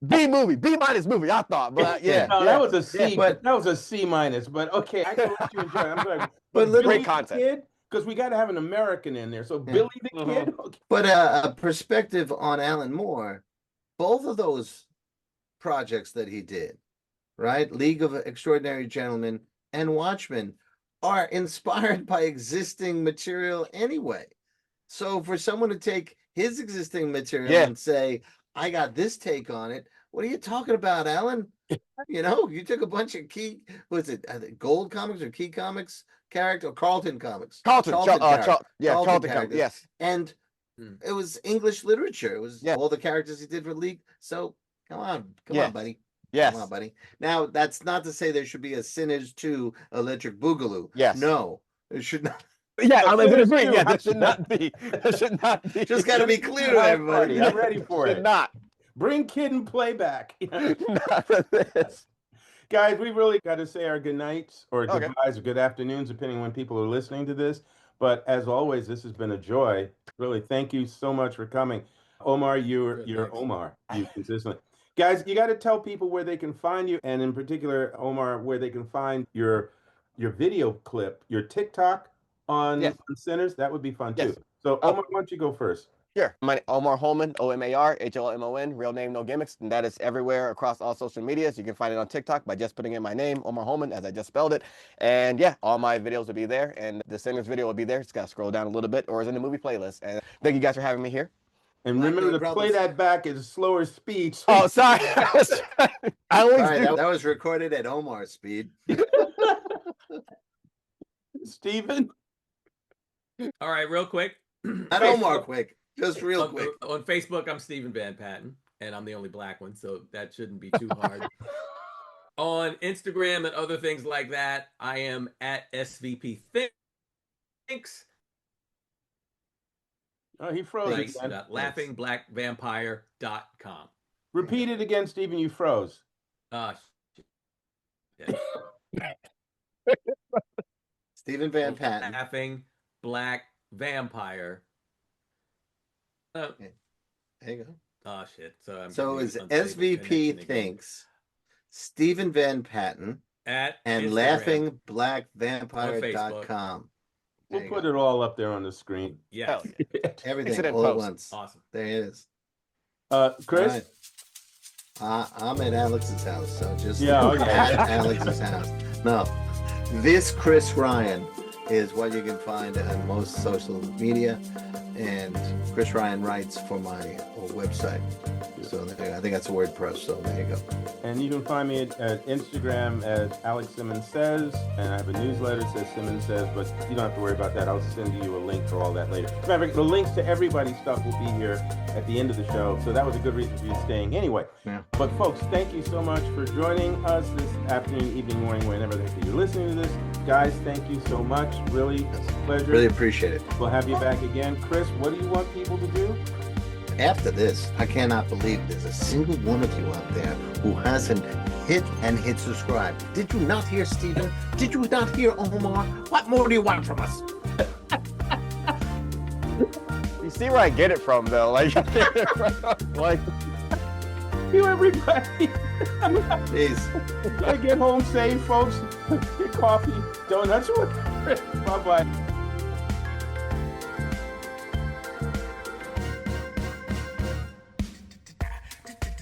B movie, B minus movie. I thought, but yeah, No, that was a C. Yeah, but- that was a C minus. But okay, I can let you enjoy it. I'm sorry. But Billy great the content. Kid, because we got to have an American in there. So Yeah. Billy the Kid. Okay. But a perspective on Alan Moore, both of those projects that he did, right? League of Extraordinary Gentlemen and Watchmen are inspired by existing material anyway. So for someone to take his existing material Yeah. and say, I got this take on it, what are you talking about, Alan? You know, you took a bunch of key, was it Gold Comics or Key Comics character, or Carlton Comics? Charlton character. Charlton, characters. yes. And it was English literature. It was Yeah. all the characters he did for League. So come on, Yeah. buddy. Yes. Come on, buddy. Now that's not to say there should be a Sinners 2 Electric Boogaloo. Yes. No, it should not. Yeah, I'm Sinners agree. too. Yeah, there should not be. There should not be. Just got to be clear to everybody. Get ready for Should it. not. Bring Kid and Play back. Not for this. Guys, we really got to say our good nights or Okay. goodbyes or good afternoons, depending on when people are listening to this. But as always, this has been a joy. Really, thank you so much for coming. Omar, you're Thanks. Omar. You consistently. Guys, you got to tell people where they can find you, and in particular, Omar, where they can find your video clip, your TikTok on, Yes. on Sinners. That would be fun Yes. too. So, Oh. Omar, why don't you go first? Sure. My name Omar Holman, OmarHolmon, real name, no gimmicks, and that is everywhere across all social medias. You can find it on TikTok by just putting in my name, Omar Holman, as I just spelled it. And yeah, all my videos will be there, and the Sinners video will be there. Just gotta scroll down a little bit, or is in the movie playlist. And thank you guys for having me here. And Like remember your to play brothers. that back at a slower speed. so- Oh, sorry. I always All right, do. that was recorded at Omar's speed. Stephen? All right, real quick. Not Omar quick, just real on, quick. on Facebook, I'm Stephen Van Patten, and I'm the only black one, so that shouldn't be too hard. On Instagram and other things like that, I am at SVP Thinks. Oh, he froze Thanks. again. LaughingBlackVampire.com. Repeat it again, Stephen. You froze. Yeah. Stephen Van Patten. Laughing Black Vampire. There you go. Oh shit! So I'm So getting it's an unstable SVP connection again. Thinks, Stephen Van Patten, At and Instagram. laughingBlackVampire.com. We'll put it all up there on the screen. Yeah. Hell yeah. Everything Fix it in all at post. once. Awesome. There it is. Chris? All right. I'm at Alex's house, so just Yeah, okay. at Alex's house. No, this Chris Ryan is what you can find on most social media, and Chris Ryan writes for my website. So there, I think that's a WordPress. So there you go. And you can find me at Instagram as Alex Simmons Says, and I have a newsletter that says Simmons Says, but you don't have to worry about that. I'll send you a link for all that later. Remember, the links to everybody's stuff will be here at the end of the show, so that was a good reason for you staying anyway. Yeah. But folks, thank you so much for joining us this afternoon, evening, morning, whenever the heck you're listening to this. Guys, thank you so much. Really, it's a pleasure. Really appreciate it. We'll have you back again. Chris, what do you want people to do? After this, I cannot believe there's a single one of you out there who hasn't hit subscribe. Did you not hear Stephen? Did you not hear Omar? What more do you want from us? You see where I get it from, though. Like, like You, everybody. Please. Gotta get home safe, folks. Get coffee, donuts, whatever. Bye-bye.